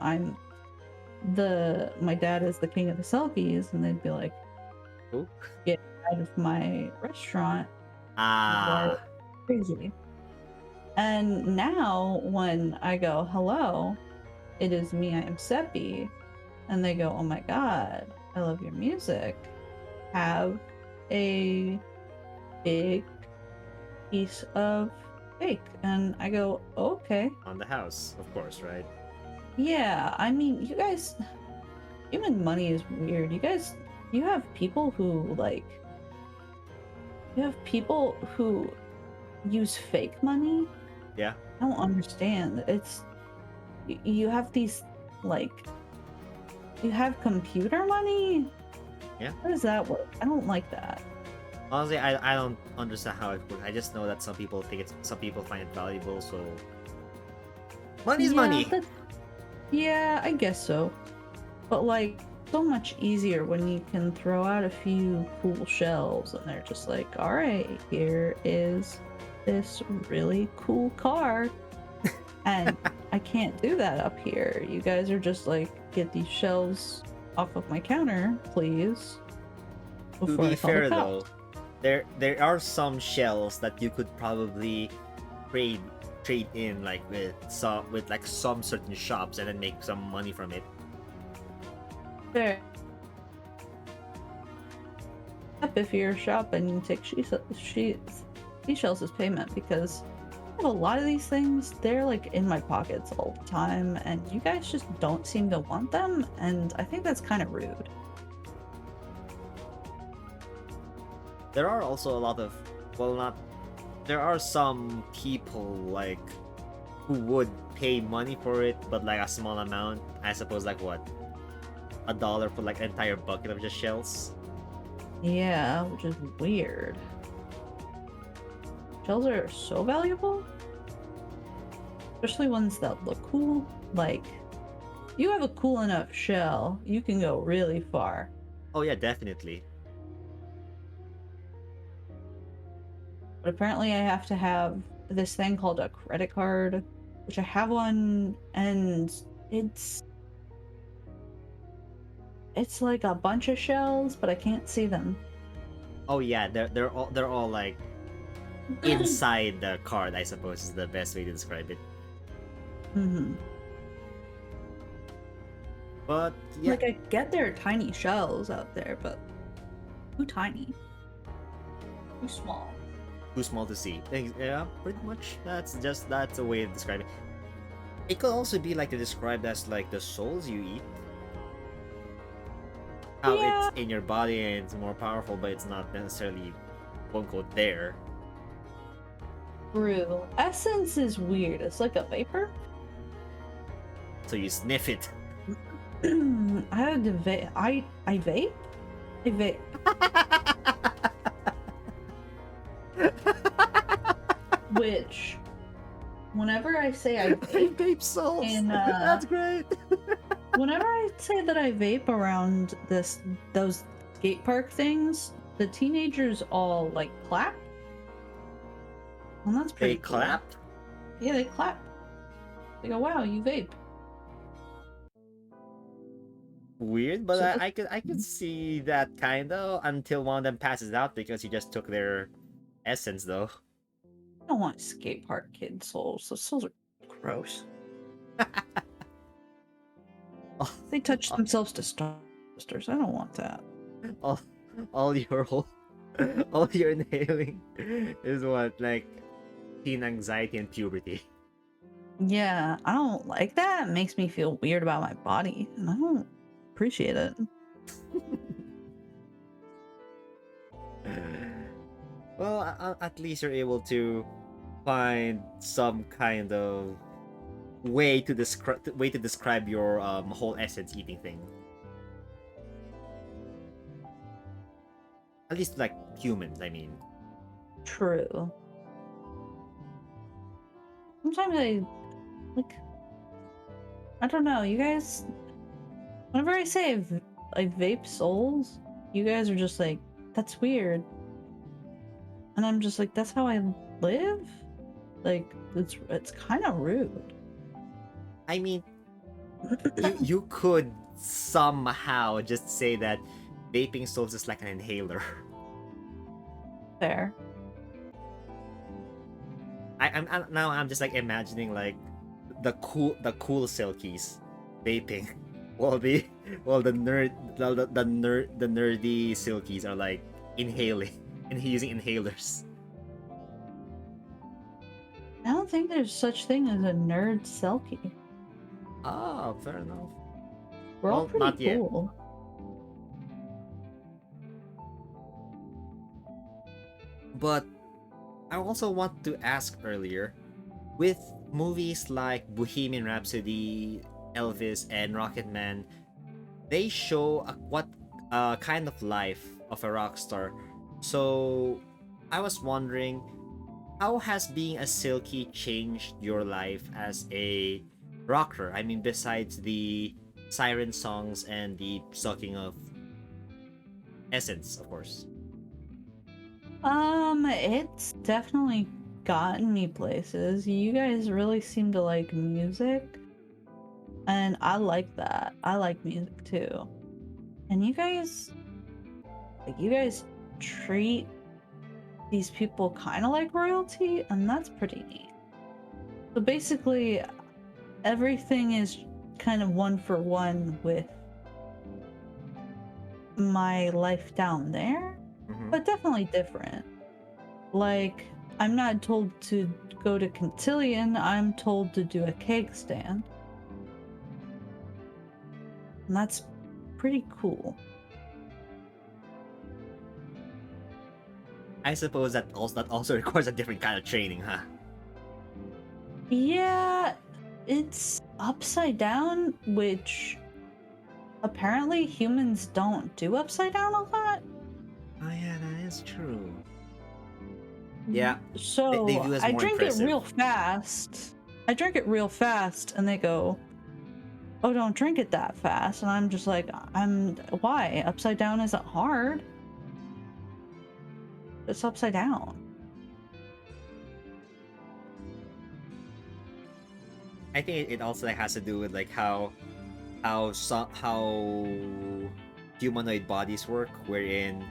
my dad is the king of the selkies, and they'd be like, Who? get out of my restaurant, you are Ah, crazy. And now when I go, hello, it is me, I am Seppy, and they go, oh my god, I love your music, have a big piece of cake. And I go, okay. on the house, of course, right? Yeah, I mean, you guys, human money is weird. You have people who, you have people who use fake money. Yeah. I don't understand. you have these, like, you have computer money? Yeah. How does that work? I don't like that. Honestly, I don't understand how it works. I just know that some people some people find it valuable. So money is money. Yeah, I guess so. But like, so much easier when you can throw out a few cool shells and they're just like, all right, here is this really cool car. And I can't do that up here. You guys are just like, get these shelves off of my counter, please. To Before I be call the fair cops. though, there are some shells that you could probably trade in like with like some certain shops and then make some money from it. There. If you're shopping, you take seashells as payment because I have a lot of these things. They're like in my pockets all the time, and you guys just don't seem to want them, and I think that's kind of rude. There are also a lot of, well, not, there are some people like who would pay money for it, but like a small amount. I suppose like what, $1 for like an entire bucket of just shells. Yeah, which is weird. Shells are so valuable, especially ones that look cool. Like, you have a cool enough shell, you can go really far. Oh yeah, definitely. But apparently I have to have this thing called a credit card, which I have one, and it's like a bunch of shells, but I can't see them. Oh yeah, they're all like inside the card, I suppose is the best way to describe it. Mm-hmm. But yeah, Like, I get there are tiny shells out there, but too tiny. Too small. too small to see. Yeah, pretty much. That's a way to describe it. It could also be like described as like the souls you eat. How Yeah. it's in your body and it's more powerful, but it's not necessarily quote unquote there. True. Essence is weird. It's like a vapor. So you sniff it. I had to vape. I vape? I vape. Which, whenever I say I vape, vape souls. in, That's great. whenever I say that I vape around those skate park things, the teenagers all like clap. And that's pretty They cool. clap. Yeah, they clap. They go, "Wow, you vape." Weird, but So I could see that kind of until one of them passes out because he just took their essence though. I don't want skate park kid souls. Those souls are gross. They touch themselves to starsters. I don't want that. all, all your all your inhaling is what, like teen anxiety and puberty. Yeah, I don't like that. It makes me feel weird about my body, and I don't appreciate it. Well, at least you're able to find some kind of way to describe your whole essence eating thing. At least like humans, I mean. True. Sometimes I don't know. You guys, whenever I say I vape souls, you guys are just like, that's weird. And I'm just like, that's how I live? Like, it's kind of rude. I mean, you could somehow just say that vaping souls is like an inhaler. Fair. I'm just like imagining like the cool silkies vaping, while the nerdy silkies are like inhaling and using inhalers. I don't think there's such thing as a nerd selkie. Ah, fair enough. We're all Well, pretty not yet. cool. But I also want to ask earlier, with movies like Bohemian Rhapsody, Elvis, and Rocketman, they show what kind of life of a rock star. So I was wondering, how has being a Silky changed your life as a rocker? I mean, besides the siren songs and the sucking of essence, of course. It's definitely gotten me places. You guys really seem to like music, and I like that. I like music too. And you guys treat these people kind of like royalty, and that's pretty neat. So basically, everything is kind of one for one with my life down there, Mm-hmm. but definitely different. Like, I'm not told to go to Cantillion, I'm told to do a cake stand. And that's pretty cool. I suppose that also requires a different kind of training, huh? Yeah, it's upside down, which apparently humans don't do upside down a lot. Oh yeah, that is true. Yeah, they So view as I more drink it impressive. real fast. I drink it real fast, and they go, "Oh, don't drink it that fast." And I'm just like, why? Upside down isn't hard. It's upside down. I think it also has to do with like how humanoid bodies work, wherein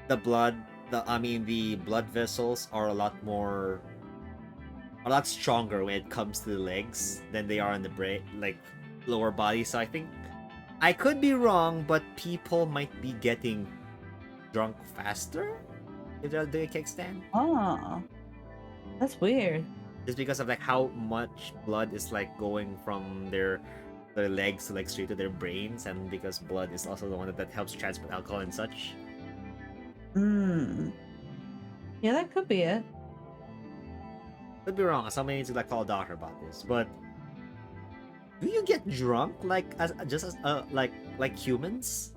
the blood the blood vessels are a lot stronger when it comes to the legs than they are in the brain, like lower body. So I think I could be wrong, but people might be getting drunk faster if they're doing a kickstand, Oh, that's weird. just because of like how much blood is like going from their legs to like straight to their brains, and because blood is also the one that helps transport alcohol and such. Hmm. Yeah, that could be it. Could be wrong. Somebody needs to like call a doctor about this. But do you get drunk like as just as like humans,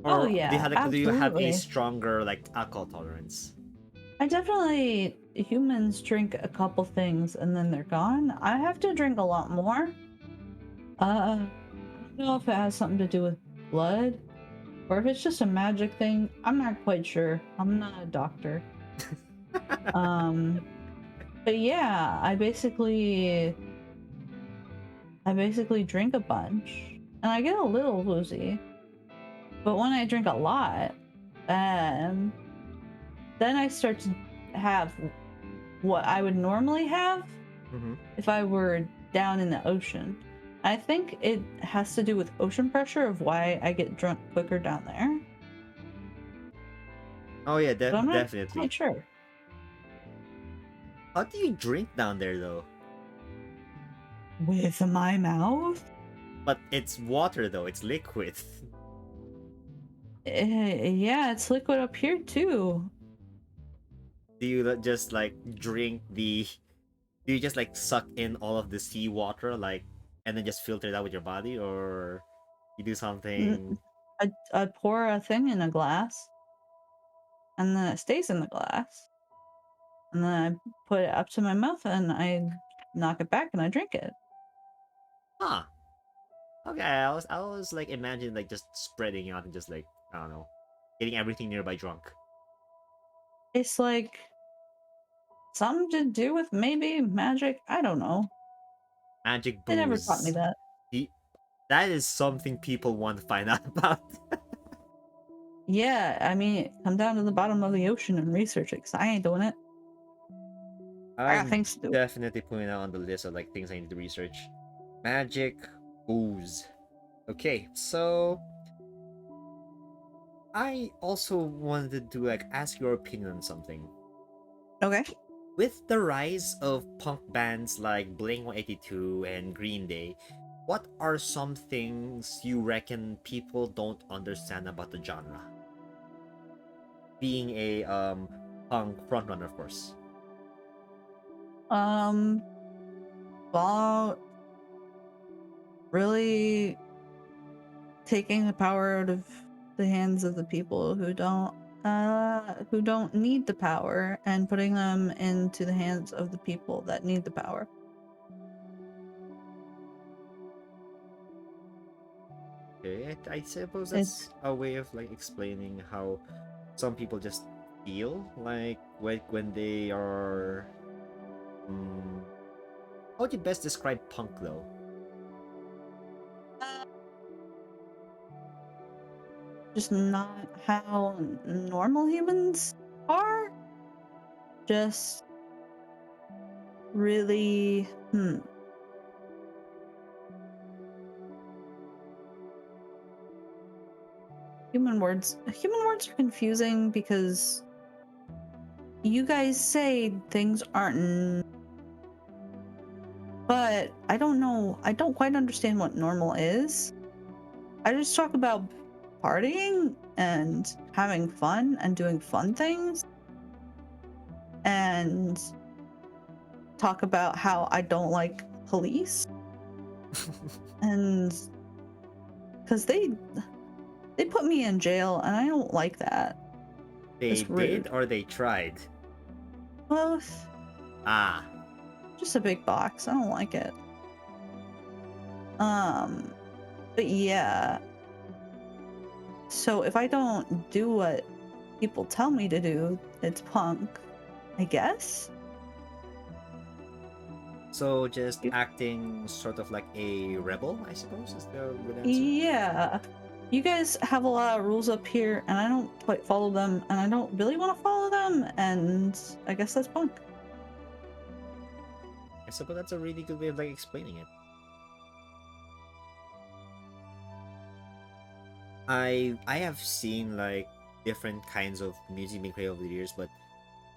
Oh or yeah, do you have a absolutely. stronger like alcohol tolerance? I definitely humans drink a couple things and then they're gone. I have to drink a lot more. I don't know if it has something to do with blood or if it's just a magic thing. I'm not quite sure. I'm not a doctor. Um, but yeah, I basically drink a bunch and I get a little woozy. But when I drink a lot, um, then I start to have what I would normally have Mm-hmm. if I were down in the ocean. I think it has to do with ocean pressure of why I get drunk quicker down there, Oh yeah, but I'm not definitely. quite sure. How do you drink down there though? With my mouth? But it's water though. It's liquid. Yeah, it's liquid up here too. Do you just like drink the? Do you just like suck in all of the seawater like, and then just filter it out with your body, or you do N- something? I pour a thing in a glass, and then it stays in the glass, and then I put it up to my mouth, and I knock it back, and I drink it. Huh. Okay, I was like imagining like just spreading out and just like I don't know, getting everything nearby drunk. It's like something to do with maybe magic. I don't know. Magic They never taught me booze. that. The, that is something people want to find out about. Yeah, I mean, come down to the bottom of the ocean and research it, 'cause I ain't doing it. I got I'm things to do. definitely putting that on the list of like things I need to research. Magic booze. Okay, so I also wanted to like ask your opinion on something. Okay. With the rise of punk bands like Blink 182 and Green Day, what are some things you reckon people don't understand about the genre? Being a punk frontrunner, of course. Um, Fallout really taking the power out of the hands of the people who don't need the power and putting them into the hands of the people that need the power. Okay, I suppose It's that's a way of like explaining how some people just feel like when they are. Mm, how would you best describe punk though? just not how normal humans are. Just really, Human words are confusing because you guys say things aren't, but I don't know. I don't quite understand what normal is. I just talk about partying and having fun and doing fun things and talk about how I don't like police and because they put me in jail and I don't like that. They It's rude. did or they tried? Both. Ah, Just a big box. I don't like it. Um, but yeah. So if I don't do what people tell me to do, it's punk, I guess. so just acting sort of like a rebel, I suppose, is the good answer. Yeah. You guys have a lot of rules up here, and I don't quite follow them, and I don't really want to follow them, and I guess that's punk. I suppose that's a really good way of like explaining it. I have seen like different kinds of music being created over the years, but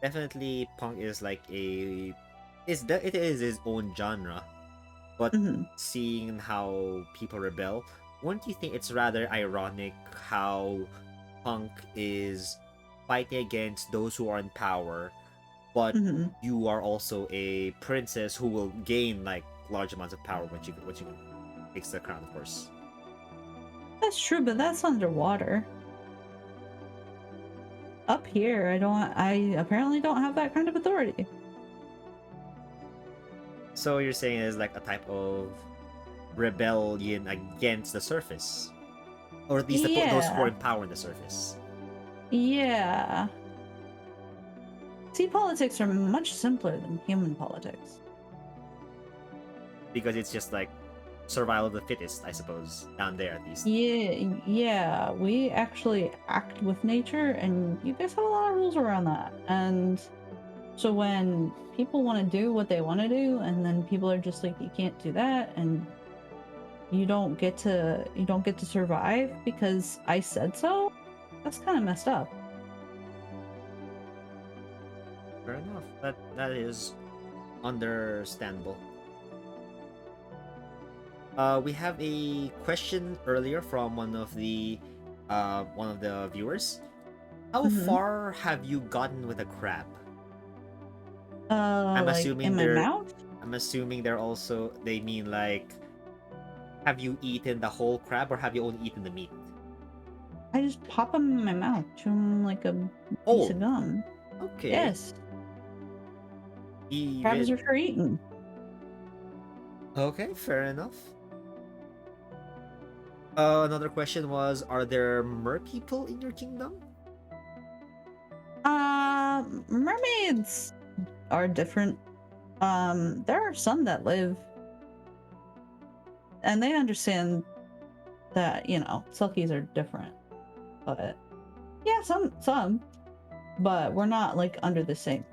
definitely punk is like it is its own genre. But Hmm. seeing how people rebel, wouldn't you think it's rather ironic how punk is fighting against those who are in power, but Hmm. you are also a princess who will gain like large amounts of power once you takes the crown, of course. That's true, but that's underwater. Up here, I apparently don't have that kind of authority. So you're saying it's like a type of rebellion against the surface, or at least those who are Yeah. in power in the surface, Yeah. Sea politics are much simpler than human politics. because it's just like survival of the fittest, I suppose, down there at least. Yeah, we actually act with nature, and you guys have a lot of rules around that. And so when people want to do what they want to do, and then people are just like, you can't do that, and you don't get to survive because I said so, that's kind of messed up. Fair enough. That is understandable. We have a question earlier from one of the viewers. How Hmm. far have you gotten with a crab? Like in my mouth, I'm assuming they're also they mean like have you eaten the whole crab or have you only eaten the meat? I just pop them in my mouth, chew them like a piece Oh, of gum. okay. Yes, crabs Even are for eating. okay, fair enough. Another question was, are there mer people in your kingdom? Mermaids are different. There are some that live, and they understand that, Selkies are different. But yeah, some, but we're not like under the same.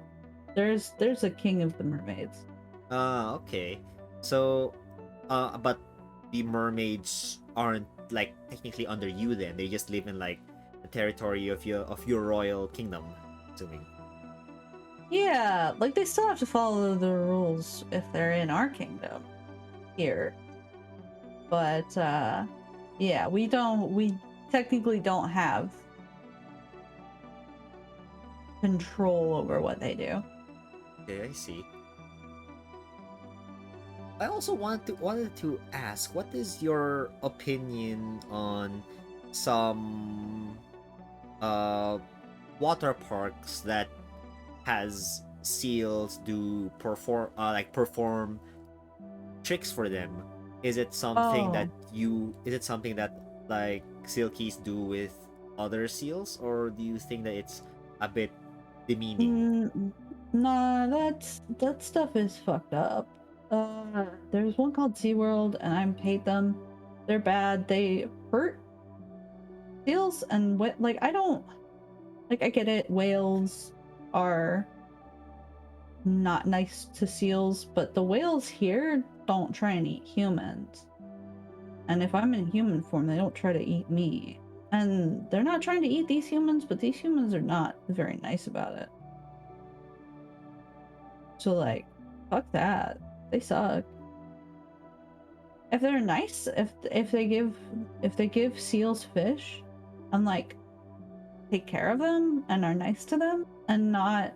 There's a king of the mermaids. Ah, okay. So, but the mermaids aren't like technically under you then. They just live in like the territory of your royal kingdom, assuming. Yeah, like they still have to follow the rules if they're in our kingdom here. But yeah, we technically don't have control over what they do. Okay, I see. I also wanted to ask, what is your opinion on some uh water parks that has seals do perform tricks for them? Oh, Is it something that like silkies do with other seals, or do you think that it's a bit demeaning? nah, that stuff is fucked up. There's one called SeaWorld, and I hate them. They're bad. They hurt seals and like I don't like. I get it. Whales are not nice to seals, but the whales here don't try and eat humans. And if I'm in human form, they don't try to eat me. And they're not trying to eat these humans, but these humans are not very nice about it. So like, fuck that. They suck. If they're nice, if they give seals fish and like take care of them and are nice to them and not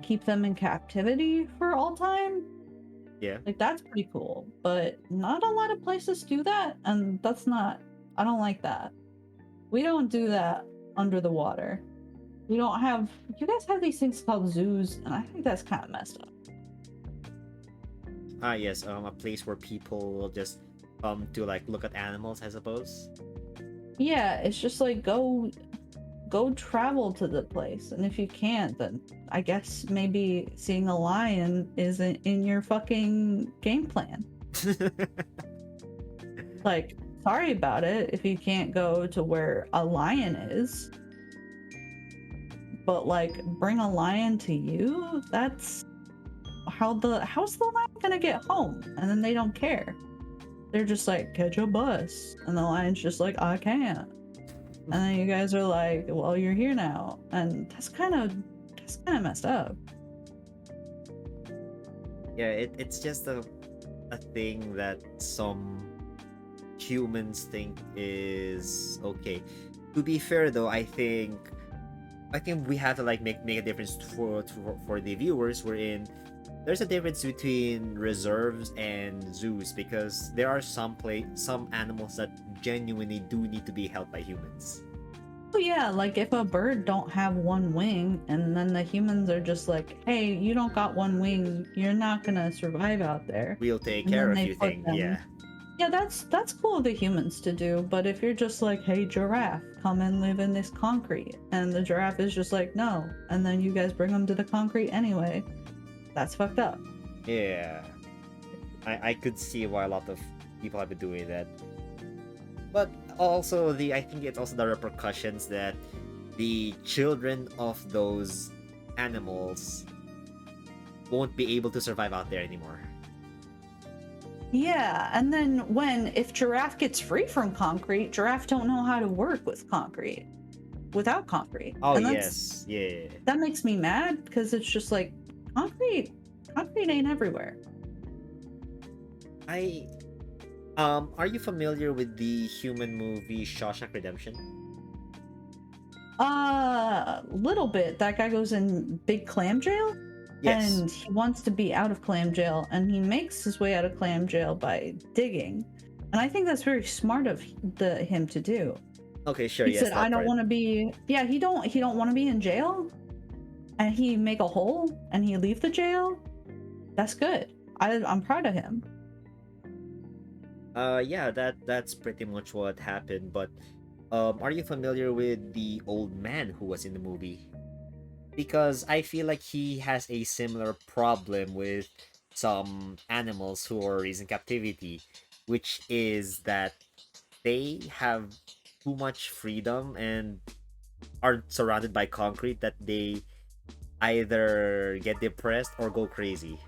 keep them in captivity for all time, Yeah. like that's pretty cool. But not a lot of places do that, and that's not I don't like that. We don't do that under the water. We don't have you guys have these things called zoos, and I think that's kind of messed up. Ah, yes. A place where people will just come to like look at animals, I suppose. Yeah, it's just like go travel to the place, and if you can't, then I guess maybe seeing a lion isn't in your fucking game plan. Like, sorry about it if you can't go to where a lion is, but like bring a lion to you? That's how's the lion gonna get home? And then they don't care. They're just like, catch a bus. And the lion's just like, I can't. And then you guys are like, well, you're here now. And that's kind of messed up. Yeah, it's just a thing that some humans think is okay. To be fair though, I think we have to like make a difference for the viewers. We're in There's a difference between reserves and zoos, because there are some animals that genuinely do need to be held by humans. Oh yeah, like if a bird don't have one wing and then the humans are just like, hey, you don't got one wing, you're not gonna survive out there. We'll take And care then of they you put thing, them yeah. Yeah, that's cool of the humans to do, but if you're just like, hey, giraffe, come and live in this concrete, and the giraffe is just like, no, and then you guys bring them to the concrete anyway, that's fucked up. Yeah. I could see why a lot of people have been doing that. But also I think it's also the repercussions that the children of those animals won't be able to survive out there anymore. Yeah, and then if giraffe gets free from concrete, giraffe don't know how to work with concrete without concrete. Oh And yes, yeah. that makes me mad because it's just like concrete ain't everywhere. I are you familiar with the human movie Shawshank Redemption? Little bit. That guy goes in big clam jail Yes. and he wants to be out of clam jail and he makes his way out of clam jail by digging. And I think that's very smart of him to do. Okay, sure, He yes, said, I that don't part. want to be yeah, he don't want to be in jail. And he make a hole and he leave the jail. That's good. I'm proud of him. Yeah, that's pretty much what happened, but are you familiar with the old man who was in the movie? Because I feel like he has a similar problem with some animals who are raised in captivity, which is that they have too much freedom and are surrounded by concrete that they either get depressed or go crazy,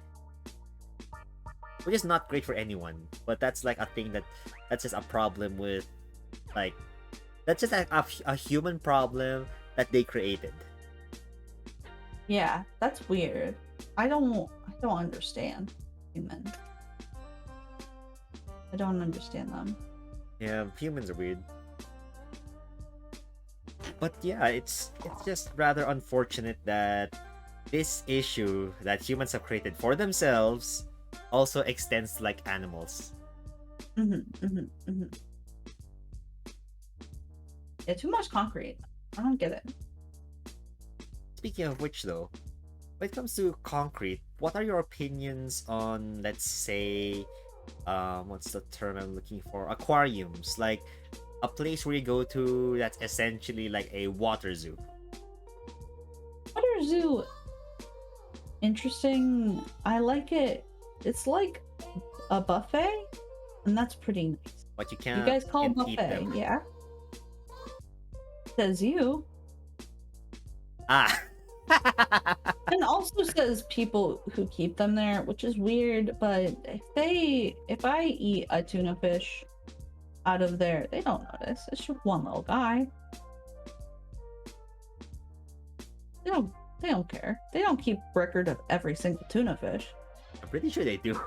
which is not great for anyone. But that's like a thing that's just a problem with, like, that's just a human problem that they created. Yeah, that's weird. I don't understand human. I don't understand them. Yeah, humans are weird. But yeah, it's just rather unfortunate that this issue that humans have created for themselves also extends like animals. Yeah, too much concrete. I don't get it. Speaking of which, though, when it comes to concrete, what are your opinions on, let's say, what's the term I'm looking for? Aquariums, like a place where you go to that's essentially like a water zoo. Water zoo, interesting. I like it. It's like a buffet, and that's pretty nice. But you You guys call it can't eat buffet, them. yeah? Says you. Ah. And also says people who keep them there, which is weird, but if I eat a tuna fish out of there, they don't notice. It's just one little guy. They don't care. They don't keep record of every single tuna fish. I'm pretty sure they do.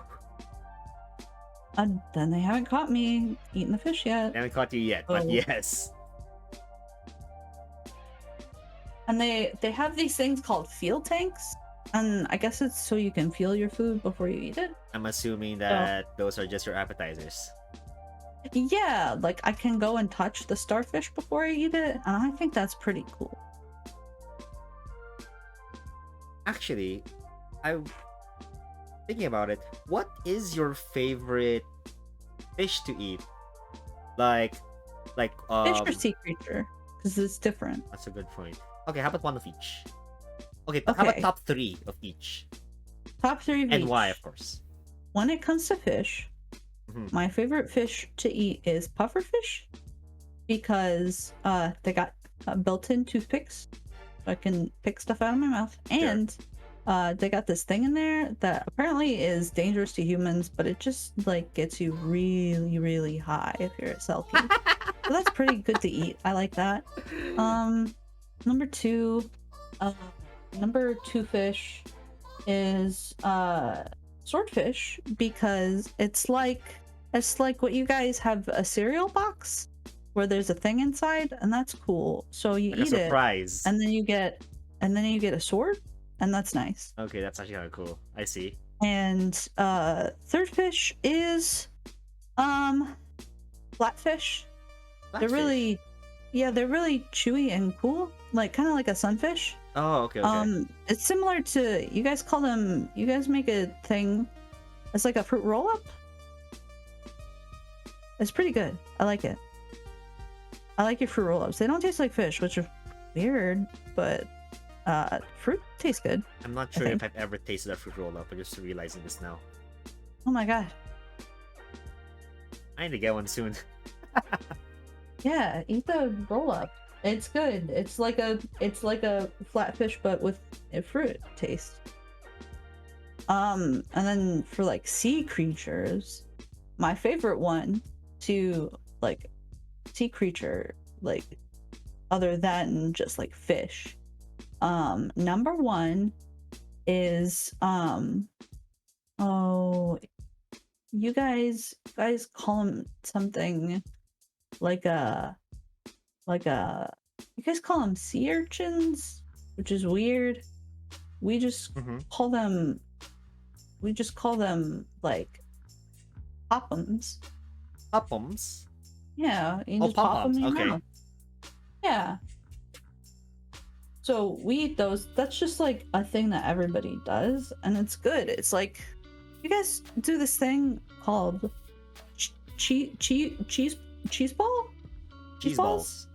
And then they haven't caught me eating the fish yet. They haven't caught you yet, but Oh. yes. And they have these things called fuel tanks, and I guess it's so you can fuel your food before you eat it. I'm assuming that those are just your appetizers. Yeah, like I can go and touch the starfish before I eat it, and I think that's pretty cool. Actually, I'm thinking about it. What is your favorite fish to eat? Like Fish or sea creature, because it's different. That's a good point. Okay, how about one of each? Okay, how about Okay. top 3 of each? Top 3 of And each. why, of course. When it comes to fish, Mhm. my favorite fish to eat is pufferfish, because they got built-in toothpicks, so I can pick stuff out of my mouth, and they got this thing in there that apparently is dangerous to humans, but it just like gets you really, really high if you're a selkie. So that's pretty good to eat. I like that. Number 2 fish is swordfish, because it's like what you guys have, a cereal box where there's a thing inside, and that's cool. So you Like a eat it, surprise. and then you get a sword, and that's nice. Okay, that's actually kind of cool. I see. And third fish is flatfish. They're Flatfish. they're really chewy and cool, like kind of like a sunfish. Oh, okay. It's similar to, you guys make a thing. It's like a fruit roll up. It's pretty good. I like it. I like your fruit roll ups. They don't taste like fish, which is weird, but fruit tastes good. I'm not sure if I've ever tasted a fruit roll up. I'm just realizing this now. Oh my god. I need to get one soon. Yeah, eat the roll up. It's good. It's like a flatfish but with a fruit taste. And then for like sea creatures, my favorite one to like sea creature, like other than just like fish, number 1 is you guys call them something like a you guys call them sea urchins, which is weird. We just call them like poppums. Poppums? Yeah, you can just pop them in your mouth. Yeah. So we eat those. That's just like a thing that everybody does, and it's good. It's like, you guys do this thing called cheese ball? Cheese balls.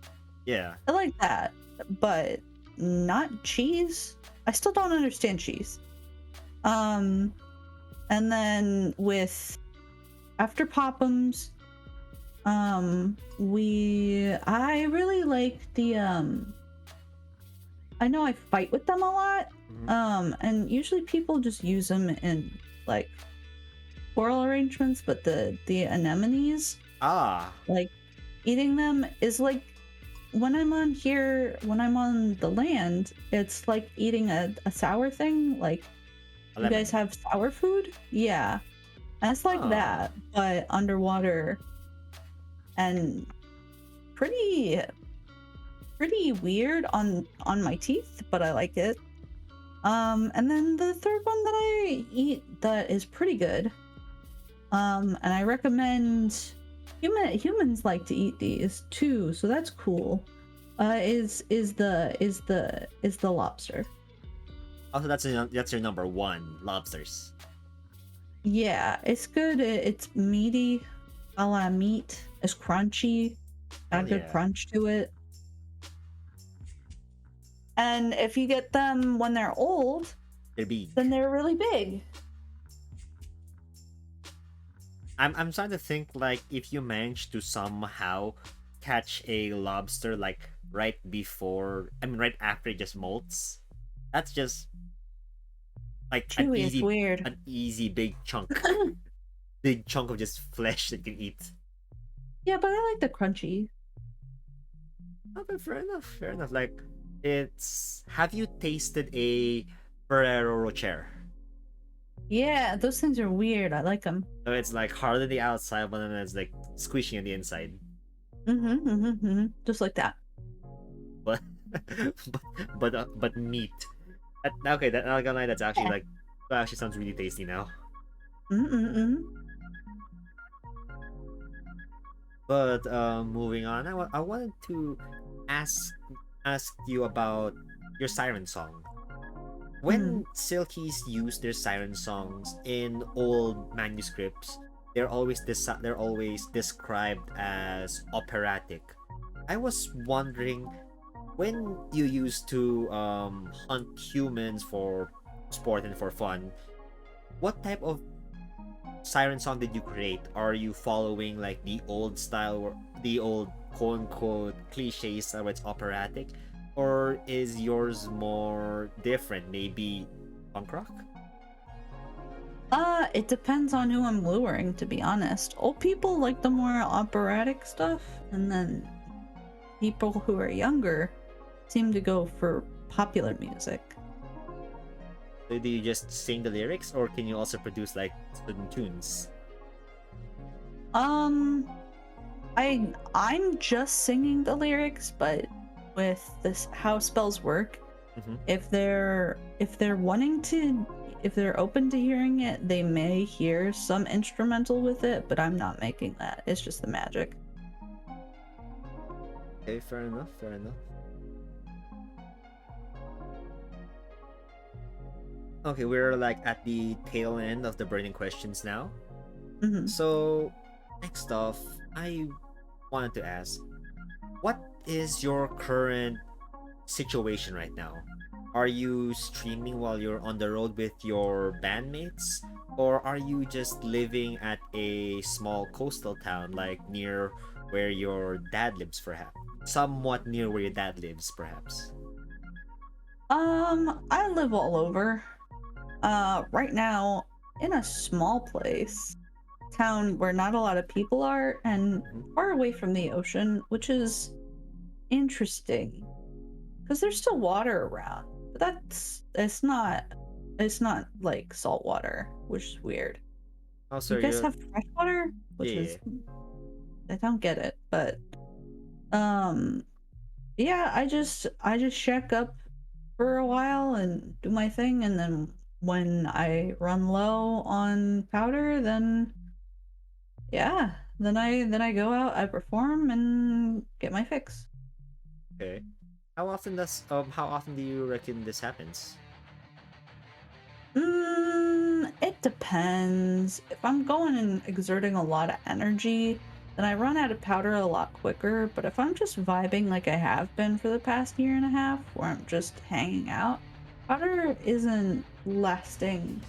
Yeah. I like that, but not cheese. I still don't understand cheese. And then after Poppums, I really like the I know I fight with them a lot. And usually people just use them in like floral arrangements, but the anemones, like eating them is like, when I'm on the land, it's like eating a sour thing. Like, you guys have sour food? Yeah. And it's like that, but underwater, and pretty weird on my teeth, but I like it. And then the third one that I eat that is pretty good, and I recommend humans like to eat these too, so that's cool. Is the lobster. Also, that's your number one, lobsters. Yeah, it's good. It's meaty, a la meat. It's crunchy, got a Hell good yeah. crunch to it. And if you get them when they're old, They're big. then they're really big. I'm trying to think like if you manage to somehow catch a lobster like right before, I mean right after it just molts. That's just like Chewy, it's weird. an easy big chunk. Big chunk of just flesh that you can eat. Yeah, but I like the crunchy. Okay, fair enough. Fair enough. Like, it's. Have you tasted a Ferrero Rocher? Yeah, those things are weird. I like them. So it's like hard on the outside, but then it's like squishy on the inside. Just like that. But, but meat. Okay, that not gonna lie, that's actually like that actually sounds really tasty now. Mm-mm-mm. But moving on, I wanted to ask ask you about your siren song. When Silkies use their siren songs in old manuscripts, they're always described as operatic. I was wondering, when you used to hunt humans for sport and for fun, what type of siren song did you create? Are you following like the old style or the old quote unquote cliches where it's operatic? Or is yours more different? Maybe punk rock? It depends on who I'm luring, to be honest. Old people like the more operatic stuff, and then people who are younger seem to go for popular music. So do you just sing the lyrics, or can you also produce like certain tunes? Um, I'm just singing the lyrics, but with this how spells work, Mhm. if they're if they're open to hearing it, they may hear some instrumental with it, but I'm not making that. It's just the magic. Okay, fair enough, fair enough. Okay, we're like at the tail end of the burning questions now. hmm So, next off, I wanted to ask, what is your current situation right now? Are you streaming while you're on the road with your bandmates? Or are you just living at a small coastal town, like near where your dad lives, perhaps? Somewhat near where your dad lives, perhaps. I live all over. Right now, in a small place, town where not a lot of people are, and Mhm. far away from the ocean, which is interesting because there's still water around, but it's not like salt water, which is weird. Oh, You sorry, guys you're. have fresh water, Yeah, which yeah, yeah. is I don't get it, but um yeah, I just check up for a while and do my thing, and then when I run low on powder, then yeah, then I go out, I perform and get my fix. Okay. How often do you reckon this happens? It depends. If I'm going and exerting a lot of energy, then I run out of powder a lot quicker. But if I'm just vibing like I have been for the past year and a half, where I'm just hanging out, powder isn't lasting.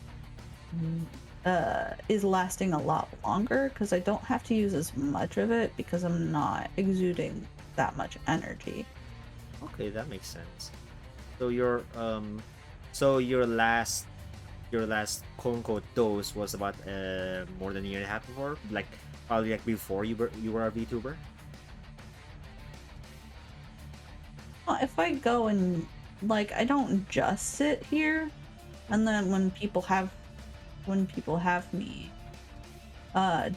Is lasting a lot longer because I don't have to use as much of it because I'm not exuding that much energy. Okay, that makes sense. So your last quote unquote dose was about more than a year and a half before, like probably like before you were a VTuber. Well, if I go and like I don't just sit here, and then when people have me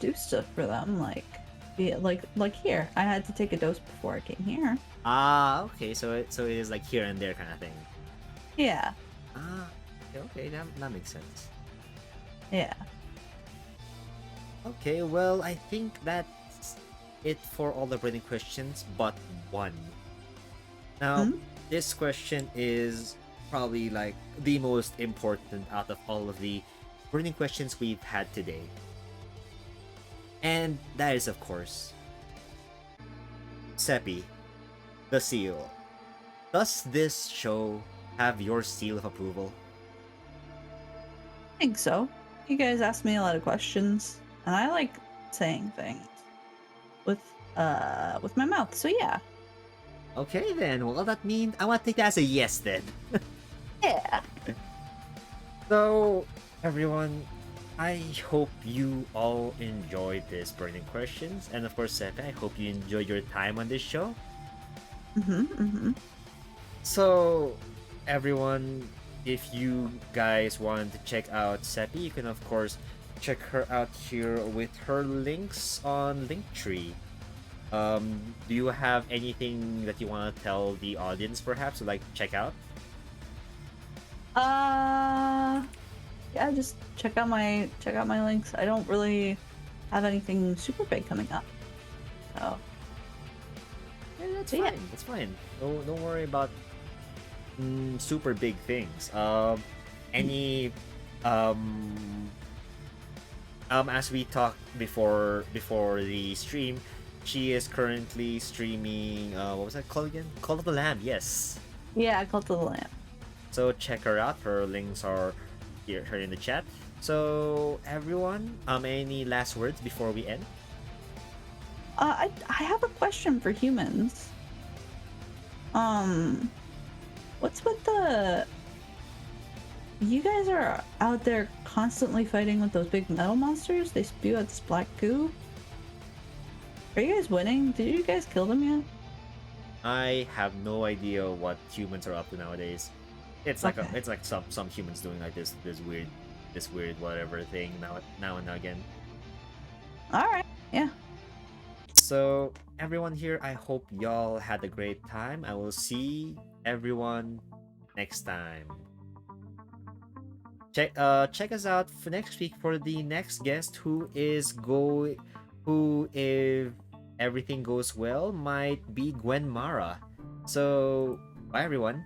do stuff for them, like be it like here, I had to take a dose before I came here. Ah, okay. So it is like here and there kind of thing. Yeah. Ah, okay, that makes sense. Yeah. Okay, well, I think that's it for all the burning questions, but one. Now, Hmm? this question is probably like the most important out of all of the burning questions we've had today. And that is, of course, Seppy, the seal. Does this show have your seal of approval? I think so. You guys asked me a lot of questions, and I like saying things with my mouth. So yeah. Okay then, well that means I want to take that as a yes then. Yeah. So, everyone, I hope you all enjoyed this burning questions, and of course, Sepe, I hope you enjoyed your time on this show. Mm-hmm. Mm-hmm. So, everyone, if you guys want to check out Sepi, you can of course check her out here with her links on Linktree. Do you have anything that you want to tell the audience, perhaps, to like check out? Yeah, just check out my links. I don't really have anything super big coming up. So Yeah, that's but yeah. fine. That's fine. Don't worry about super big things. Any um as we talked before the stream, she is currently streaming. What was that called again? Call of the Lamb. Yes. Yeah, Cult of the Lamb. So check her out. Her links are here in the chat. So everyone, any last words before we end? I have a question for humans. What's with the you guys are out there constantly fighting with those big metal monsters? They spew out this black goo. Are you guys winning? Did you guys kill them yet? I have no idea what humans are up to nowadays. It's like Okay. it's like some humans doing like this weird whatever thing now and again. Alright. Yeah. So everyone here, I hope y'all had a great time. I will see everyone next time. Check us out for next week for the next guest who if everything goes well might be Gwen Mara. So bye everyone.